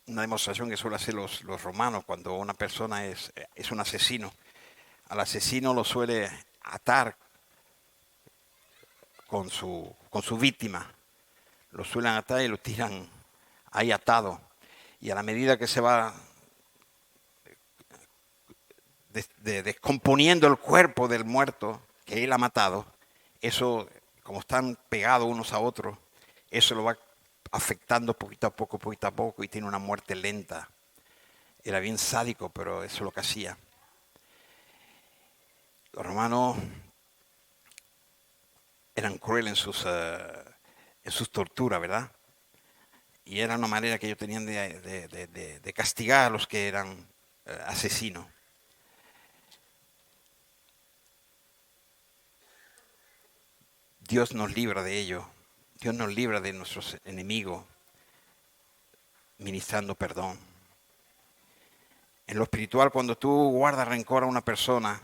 [SPEAKER 1] una demostración que suelen hacer los romanos cuando una persona es un asesino. Al asesino lo suele atar con su víctima. Lo suelen atar y lo tiran ahí atado. Y a la medida que se va descomponiendo el cuerpo del muerto que él ha matado, eso, como están pegados unos a otros, eso lo va afectando poquito a poco, y tiene una muerte lenta. Era bien sádico, pero eso es lo que hacía. Los romanos eran crueles en sus torturas, ¿verdad? Y era una manera que ellos tenían de castigar a los que eran asesinos. Dios nos libra de ello. Dios nos libra de nuestros enemigos, ministrando perdón. En lo espiritual, cuando tú guardas rencor a una persona,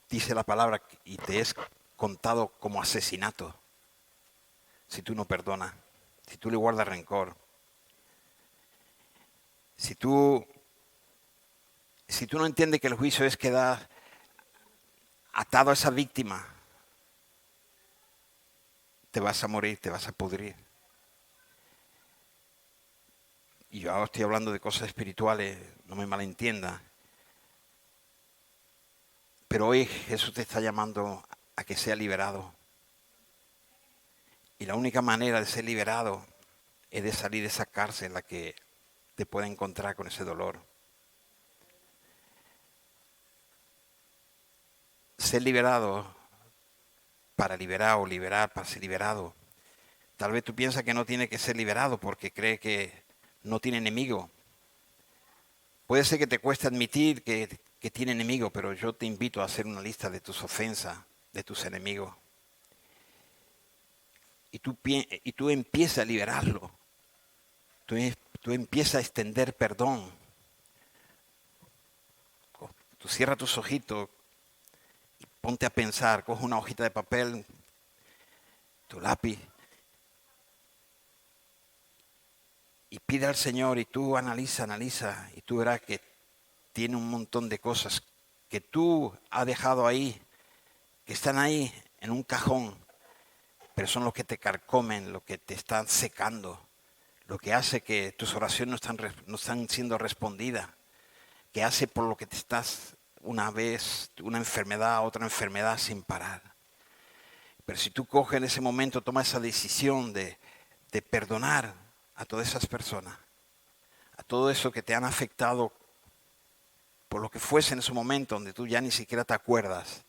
[SPEAKER 1] dice la palabra, y te es contado como asesinato, si tú no perdonas, si tú le guardas rencor. Si tú no entiendes que el juicio es quedar atado a esa víctima, te vas a morir, te vas a pudrir. Y yo ahora estoy hablando de cosas espirituales, no me malentienda. Pero hoy Jesús te está llamando a que sea liberado. Y la única manera de ser liberado es de salir de esa cárcel en la que te puede encontrar con ese dolor. Ser liberado para liberar o liberar para ser liberado. Tal vez tú piensas que no tiene que ser liberado porque cree que no tiene enemigo. Puede ser que te cueste admitir que tiene enemigo, pero yo te invito a hacer una lista de tus ofensas, de tus enemigos. Y tú empiezas a liberarlo. Tú empiezas a extender perdón. Tú cierras tus ojitos y ponte a pensar, coge una hojita de papel, tu lápiz, y pide al Señor, y tú analiza, y tú verás que tiene un montón de cosas que tú has dejado ahí, que están ahí en un cajón, pero son los que te carcomen, los que te están secando, lo que hace que tus oraciones no están siendo respondidas, que hace por lo que te estás una vez, una enfermedad, otra enfermedad sin parar. Pero si tú coges en ese momento, tomas esa decisión de perdonar a todas esas personas, a todo eso que te han afectado por lo que fuese en ese momento donde tú ya ni siquiera te acuerdas,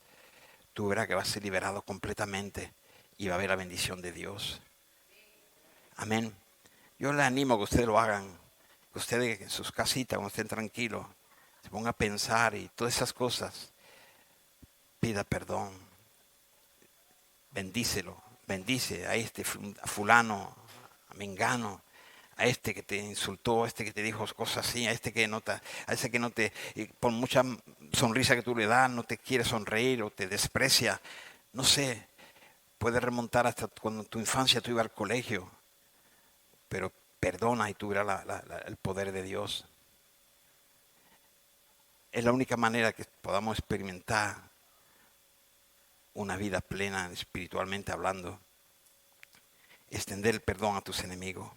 [SPEAKER 1] tú verás que vas a ser liberado completamente y va a haber la bendición de Dios. Amén. Yo les animo a que ustedes lo hagan, que ustedes en sus casitas, cuando estén tranquilos, se pongan a pensar y todas esas cosas. Pida perdón. Bendícelo. Bendice a este a fulano, a mengano, a este que te insultó, a este que te dijo cosas así, a este que no te, por mucha sonrisa que tú le das, no te quiere sonreír o te desprecia. No sé, puede remontar hasta cuando en tu infancia tú ibas al colegio, pero perdona y tú verás el poder de Dios. Es la única manera que podamos experimentar una vida plena espiritualmente hablando. Extender el perdón a tus enemigos.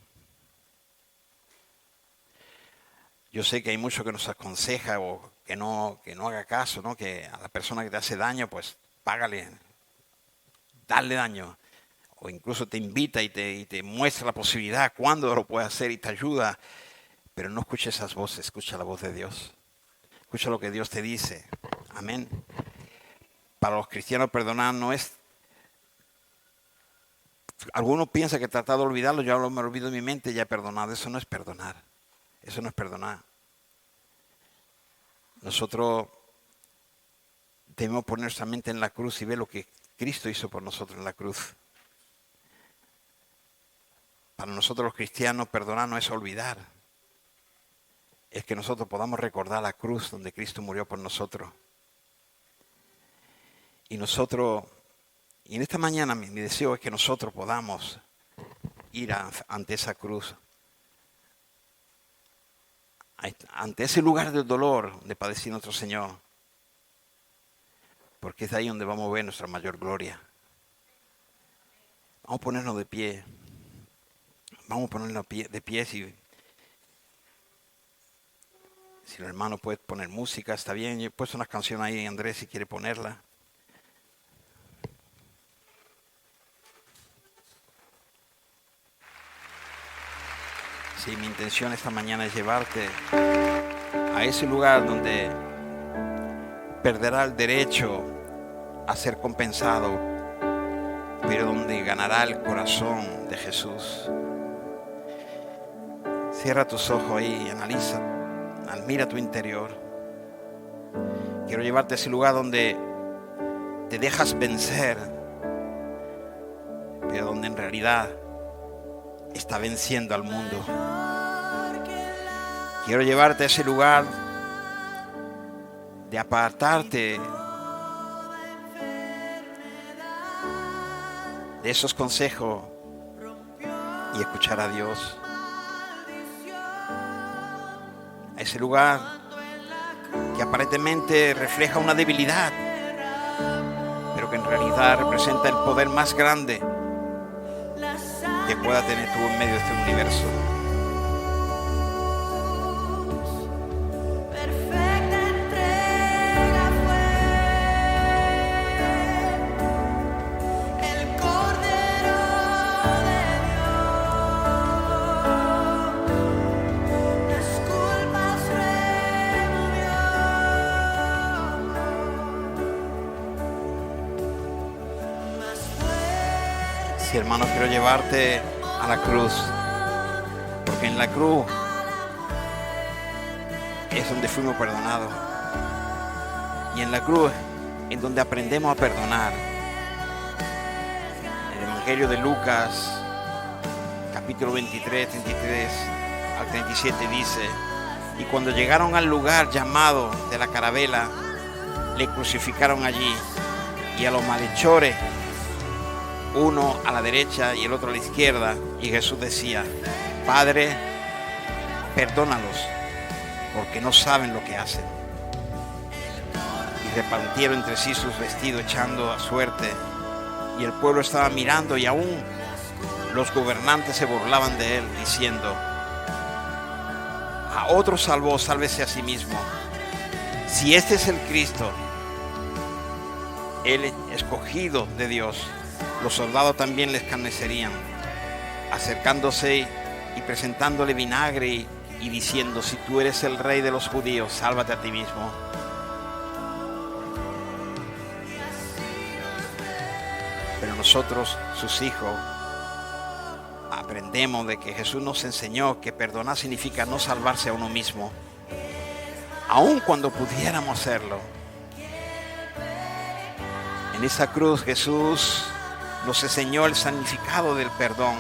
[SPEAKER 1] Yo sé que hay mucho que nos aconseja o que no haga caso, ¿no? Que a la persona que te hace daño, pues págale, dale daño. O incluso te invita y te muestra la posibilidad, cuándo lo puede hacer y te ayuda. Pero no escuches esas voces, escucha la voz de Dios. Escucha lo que Dios te dice. Amén. Para los cristianos perdonar no es... Algunos piensan que tratar de olvidarlo, yo me olvido en mi mente y ya he perdonado. Eso no es perdonar. Eso no es perdonar. Nosotros debemos poner nuestra mente en la cruz y ver lo que Cristo hizo por nosotros en la cruz. Para nosotros los cristianos perdonar no es olvidar. Es que nosotros podamos recordar la cruz donde Cristo murió por nosotros. Y en esta mañana mi deseo es que nosotros podamos ir ante esa cruz, ante ese lugar del dolor donde padeció nuestro Señor, porque es ahí donde vamos a ver nuestra mayor gloria. Vamos a ponernos de pie. Vamos a ponernos de pie si Si el hermano puede poner música, está bien. Yo he puesto una canción ahí, Andrés, si quiere ponerla. Sí, mi intención esta mañana es llevarte a ese lugar donde perderá el derecho a ser compensado, pero donde ganará el corazón de Jesús. Cierra tus ojos ahí y analiza, admira tu interior. Quiero llevarte a ese lugar donde te dejas vencer, pero donde en realidad está venciendo al mundo. Quiero llevarte a ese lugar de apartarte de esos consejos y escuchar a Dios. A ese lugar que aparentemente refleja una debilidad, pero que en realidad representa el poder más grande que pueda tener tú en medio de este universo. Sí, hermano, quiero llevarte a la cruz, porque en la cruz es donde fuimos perdonados, y en la cruz es donde aprendemos a perdonar. El Evangelio de Lucas, capítulo 23, 33 al 37 dice: y cuando llegaron al lugar llamado de la Carabela, le crucificaron allí, y a los malhechores, uno a la derecha y el otro a la izquierda, y Jesús decía: Padre, perdónalos, porque no saben lo que hacen. Y repartieron entre sí sus vestidos, echando a suerte, y el pueblo estaba mirando, y aún los gobernantes se burlaban de él, diciendo: a otro salvó, sálvese a sí mismo. Si este es el Cristo, el escogido de Dios, los soldados también le escarnecerían, acercándose y presentándole vinagre y diciendo: si tú eres el rey de los judíos, sálvate a ti mismo. Pero nosotros, sus hijos, aprendemos de que Jesús nos enseñó que perdonar significa no salvarse a uno mismo, aun cuando pudiéramos hacerlo. En esa cruz Jesús nos enseñó el significado del perdón,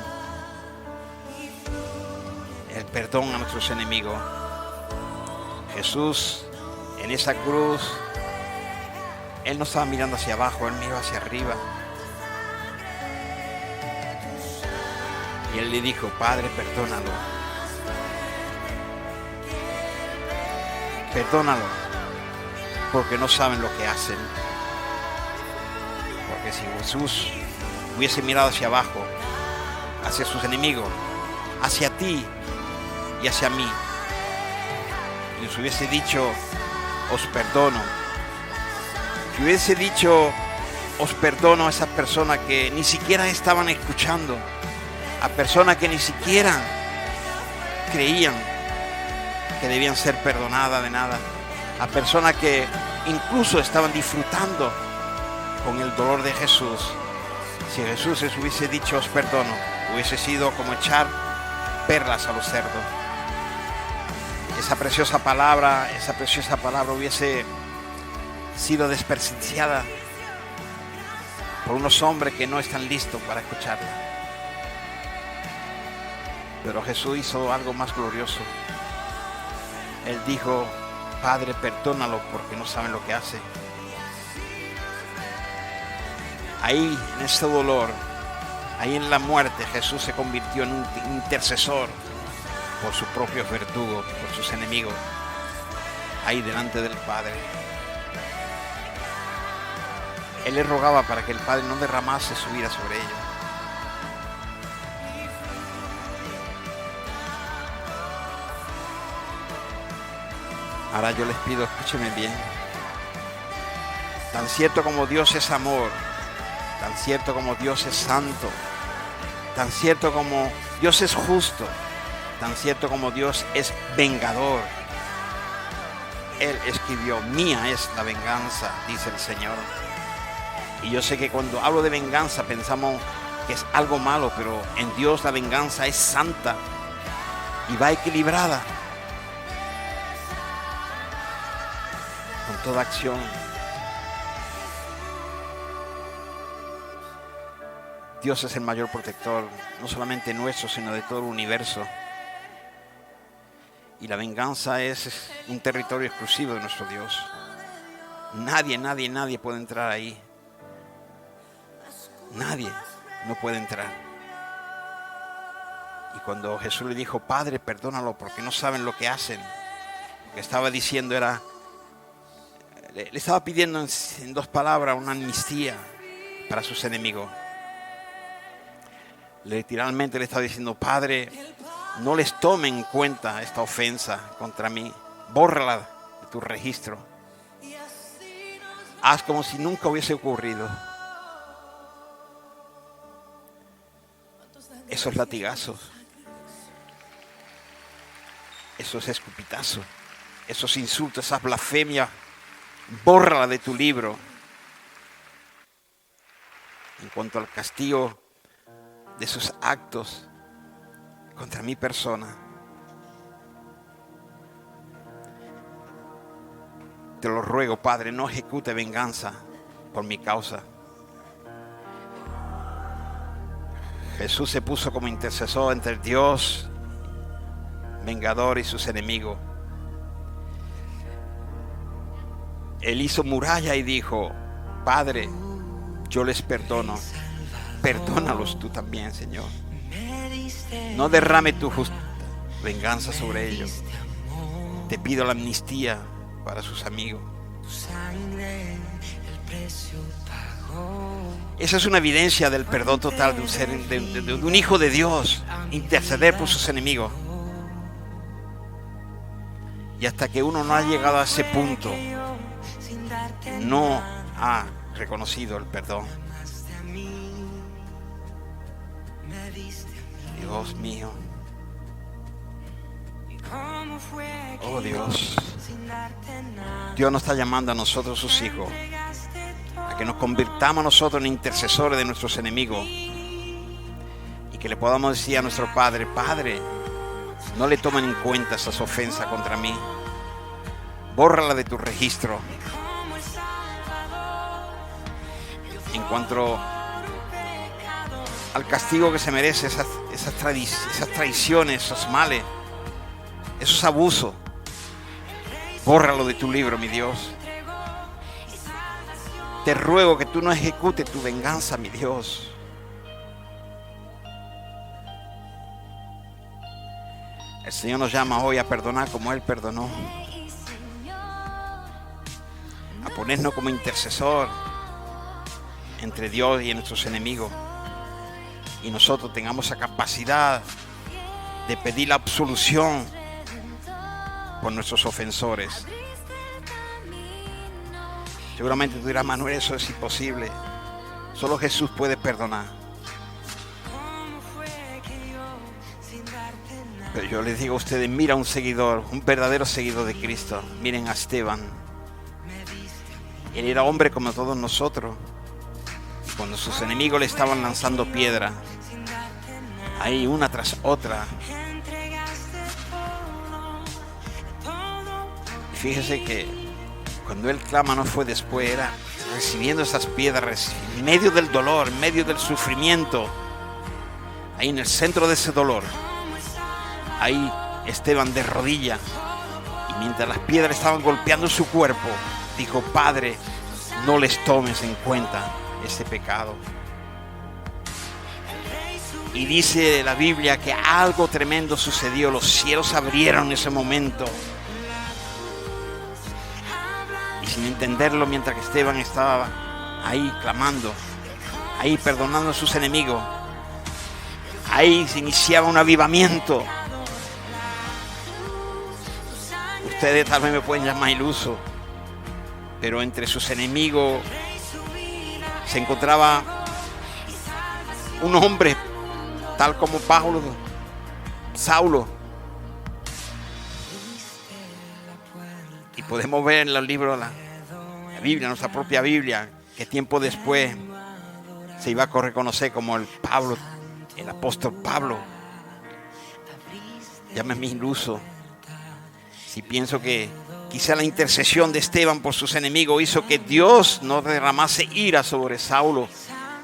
[SPEAKER 1] el perdón a nuestros enemigos. Jesús en esa cruz, Él no estaba mirando hacia abajo, Él miró hacia arriba. Y Él le dijo: Padre, perdónalo. Perdónalo, porque no saben lo que hacen. Porque si Jesús hubiese mirado hacia abajo, hacia sus enemigos, hacia ti y hacia mí, y les hubiese dicho: os perdono, si hubiese dicho: os perdono a esas personas que ni siquiera estaban escuchando, a personas que ni siquiera creían que debían ser perdonadas de nada, a personas que incluso estaban disfrutando con el dolor de Jesús. Si Jesús les hubiese dicho: os perdono, hubiese sido como echar perlas a los cerdos. Esa preciosa palabra hubiese sido desperdiciada por unos hombres que no están listos para escucharla. Pero Jesús hizo algo más glorioso. Él dijo: Padre, perdónalo, porque no saben lo que hacen. Ahí, en ese dolor, ahí en la muerte, Jesús se convirtió en un intercesor por sus propios verdugos, por sus enemigos, ahí delante del Padre. Él le rogaba para que el Padre no derramase su ira sobre ellos. Ahora yo les pido, escúcheme bien. Tan cierto como Dios es amor, tan cierto como Dios es santo, tan cierto como Dios es justo, tan cierto como Dios es vengador. Él escribió, mía es la venganza, dice el Señor. Y yo sé que cuando hablo de venganza pensamos que es algo malo, pero en Dios la venganza es santa y va equilibrada con toda acción. Dios es el mayor protector, no solamente nuestro, sino de todo el universo. Y la venganza es un territorio exclusivo de nuestro Dios. Nadie puede entrar ahí. Nadie no puede entrar. Y cuando Jesús le dijo, Padre, perdónalo porque no saben lo que hacen, lo que estaba diciendo era, le estaba pidiendo en dos palabras una amnistía para sus enemigos. Literalmente le estaba diciendo, Padre, no les tomen en cuenta esta ofensa contra mí. Bórrala de tu registro. Haz como si nunca hubiese ocurrido. Esos latigazos, esos escupitazos, esos insultos, esas blasfemias, bórrala de tu libro. En cuanto al castigo de esos actos contra mi persona, te lo ruego, Padre, no ejecute venganza por mi causa. Jesús se puso como intercesor entre Dios, vengador, y sus enemigos. Él hizo muralla y dijo, Padre, yo les perdono. Perdónalos tú también, Señor. No derrame tu venganza sobre ellos. Te pido la amnistía para sus amigos. Esa es una evidencia del perdón total de un ser, de un hijo de Dios, interceder por sus enemigos. Y hasta que uno no ha llegado a ese punto, no ha reconocido el perdón. Dios mío. Oh Dios. Dios nos está llamando a nosotros, sus hijos, a que nos convirtamos nosotros en intercesores de nuestros enemigos y que le podamos decir a nuestro Padre, Padre, no le tomen en cuenta esas ofensas contra mí. Bórrala de tu registro. En cuanto al castigo que se merece, esas traiciones, esos males, esos abusos, bórralo de tu libro, mi Dios. Te ruego que tú no ejecutes tu venganza, mi Dios. El Señor nos llama hoy a perdonar como Él perdonó, a ponernos como intercesor entre Dios y nuestros enemigos, y nosotros tengamos esa capacidad de pedir la absolución por nuestros ofensores. Seguramente tú dirás, Manuel, eso es imposible. Solo Jesús puede perdonar. Pero yo les digo a ustedes, mira un seguidor, un verdadero seguidor de Cristo. Miren a Esteban. Él era hombre como todos nosotros. Cuando sus enemigos le estaban lanzando piedra, ahí una tras otra. Fíjese que cuando él clama no fue después, era recibiendo esas piedras, en medio del dolor, en medio del sufrimiento, ahí en el centro de ese dolor, ahí Esteban de rodillas, y mientras las piedras estaban golpeando su cuerpo, dijo, Padre, no les tomes en cuenta ese pecado. Y dice la Biblia que algo tremendo sucedió, los cielos se abrieron en ese momento. Y sin entenderlo, mientras que Esteban estaba ahí clamando, ahí perdonando a sus enemigos, ahí se iniciaba un avivamiento. Ustedes tal vez me pueden llamar iluso, pero entre sus enemigos se encontraba un hombre tal como Saulo. Y podemos ver en los libros, la Biblia, nuestra propia Biblia, que tiempo después se iba a reconocer como el apóstol Pablo. Llámeme iluso si pienso que quizá la intercesión de Esteban por sus enemigos hizo que Dios no derramase ira sobre Saulo,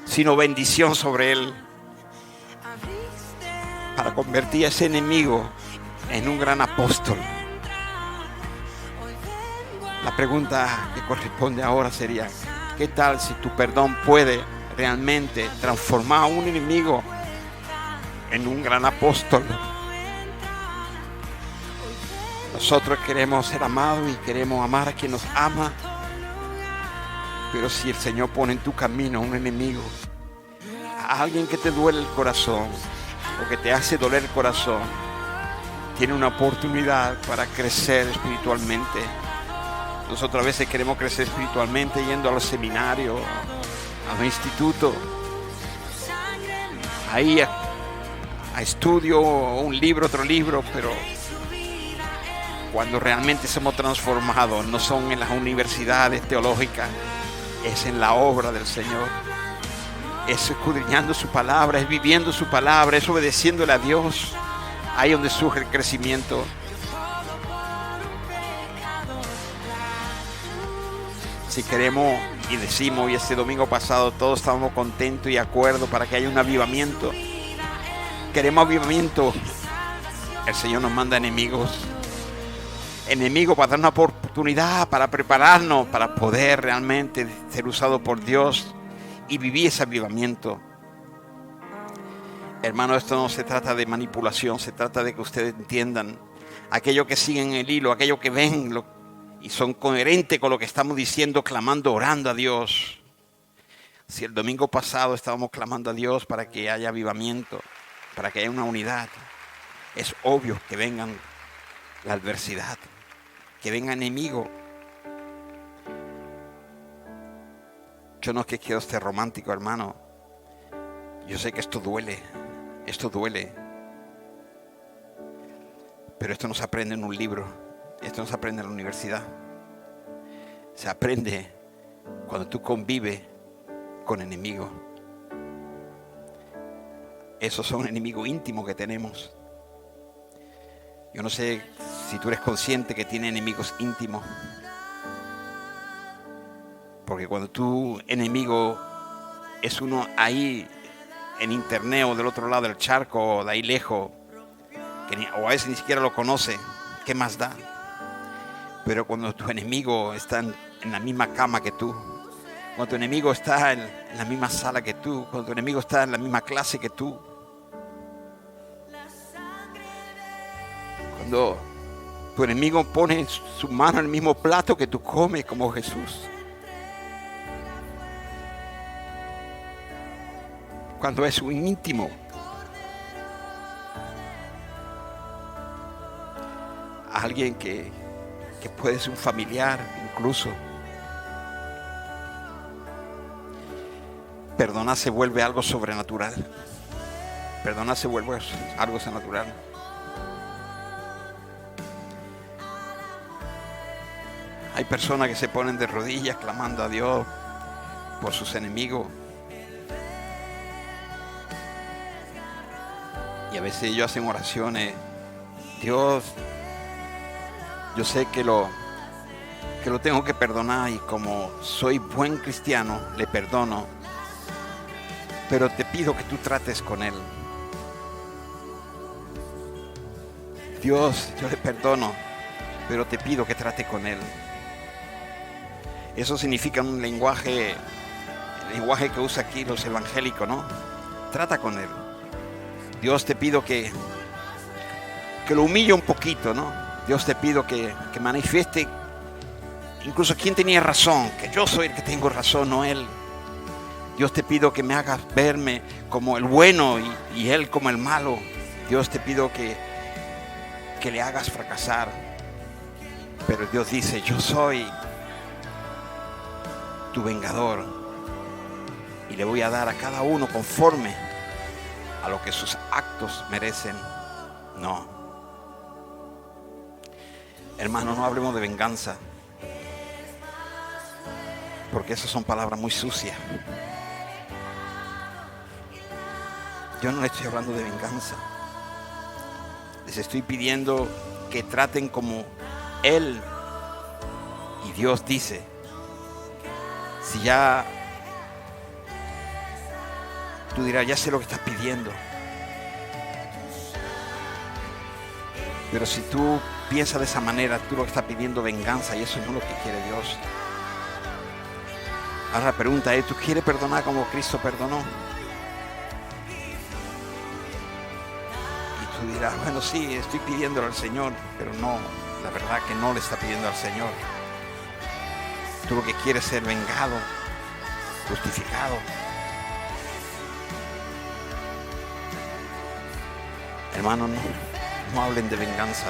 [SPEAKER 1] sino bendición sobre él, para convertir a ese enemigo en un gran apóstol. La pregunta que corresponde ahora sería: ¿qué tal si tu perdón puede realmente transformar a un enemigo en un gran apóstol? Nosotros queremos ser amados y queremos amar a quien nos ama, pero si el Señor pone en tu camino a un enemigo, a alguien que te duele el corazón o que te hace doler el corazón, tiene una oportunidad para crecer espiritualmente. Nosotros a veces queremos crecer espiritualmente yendo a los seminarios, a los institutos, ahí a estudio, un libro, otro libro, pero cuando realmente somos transformados no son en las universidades teológicas, es en la obra del Señor, es escudriñando su palabra, es viviendo su palabra, es obedeciéndole a Dios. Ahí donde surge el crecimiento. Si queremos y decimos, y este domingo pasado todos estábamos contentos y de acuerdo para que haya un avivamiento, queremos avivamiento, el Señor nos manda enemigos para dar una oportunidad, para prepararnos, para poder realmente ser usados por Dios y vivir ese avivamiento. Hermano, esto no se trata de manipulación, se trata de que ustedes entiendan aquellos que siguen el hilo, aquellos que ven y son coherentes con lo que estamos diciendo, clamando, orando a Dios. Si el domingo pasado estábamos clamando a Dios para que haya avivamiento, para que haya una unidad, es obvio que vengan la adversidad, que venga enemigo. Yo no es que quiero ser romántico, hermano. Yo sé que esto duele, pero esto no se aprende en un libro, esto no se aprende en la universidad. Se aprende cuando tú convives con enemigos. Esos son enemigos íntimos que tenemos. Yo no sé si tú eres consciente que tienes enemigos íntimos. Porque cuando tu enemigo es uno ahí en internet o del otro lado del charco o de ahí lejos, o a veces ni siquiera lo conoce, ¿qué más da? Pero cuando tu enemigo está en la misma cama que tú, cuando tu enemigo está en la misma sala que tú, cuando tu enemigo está en la misma clase que tú, cuando tu enemigo pone su mano en el mismo plato que tú comes como Jesús, cuando es un íntimo, alguien que puede ser un familiar incluso, perdonar se vuelve algo sobrenatural. Perdonar se vuelve algo sobrenatural. Hay personas que se ponen de rodillas clamando a Dios por sus enemigos. Y a veces ellos hacen oraciones: Dios, yo sé que lo tengo que perdonar y como soy buen cristiano, le perdono. Pero te pido que tú trates con él. Dios, yo le perdono, pero te pido que trate con él. Eso significa un lenguaje, el lenguaje que usa aquí los evangélicos, ¿no? Trata con él. Dios, te pido que lo humille un poquito, ¿no? Dios, te pido que manifieste incluso quién tenía razón, que yo soy el que tengo razón, no él. Dios, te pido que me hagas verme como el bueno y él como el malo. Dios, te pido que le hagas fracasar. Pero Dios dice, yo soy tu vengador y le voy a dar a cada uno conforme a lo que sus actos merecen. No. Hermano, no hablemos de venganza, porque esas son palabras muy sucias. Yo no le estoy hablando de venganza. Les estoy pidiendo que traten como Él y Dios dice. Si ya tú dirás, ya sé lo que estás pidiendo. Pero si tú piensas de esa manera, tú lo que estás pidiendo venganza, y eso no es lo que quiere Dios. Ahora la pregunta es, ¿tú quieres perdonar como Cristo perdonó? Y tú dirás, bueno, sí, estoy pidiéndolo al Señor, pero no, la verdad que no le está pidiendo al Señor. Tú lo que quieres es ser vengado, justificado. Hermanos, no hablen de venganza.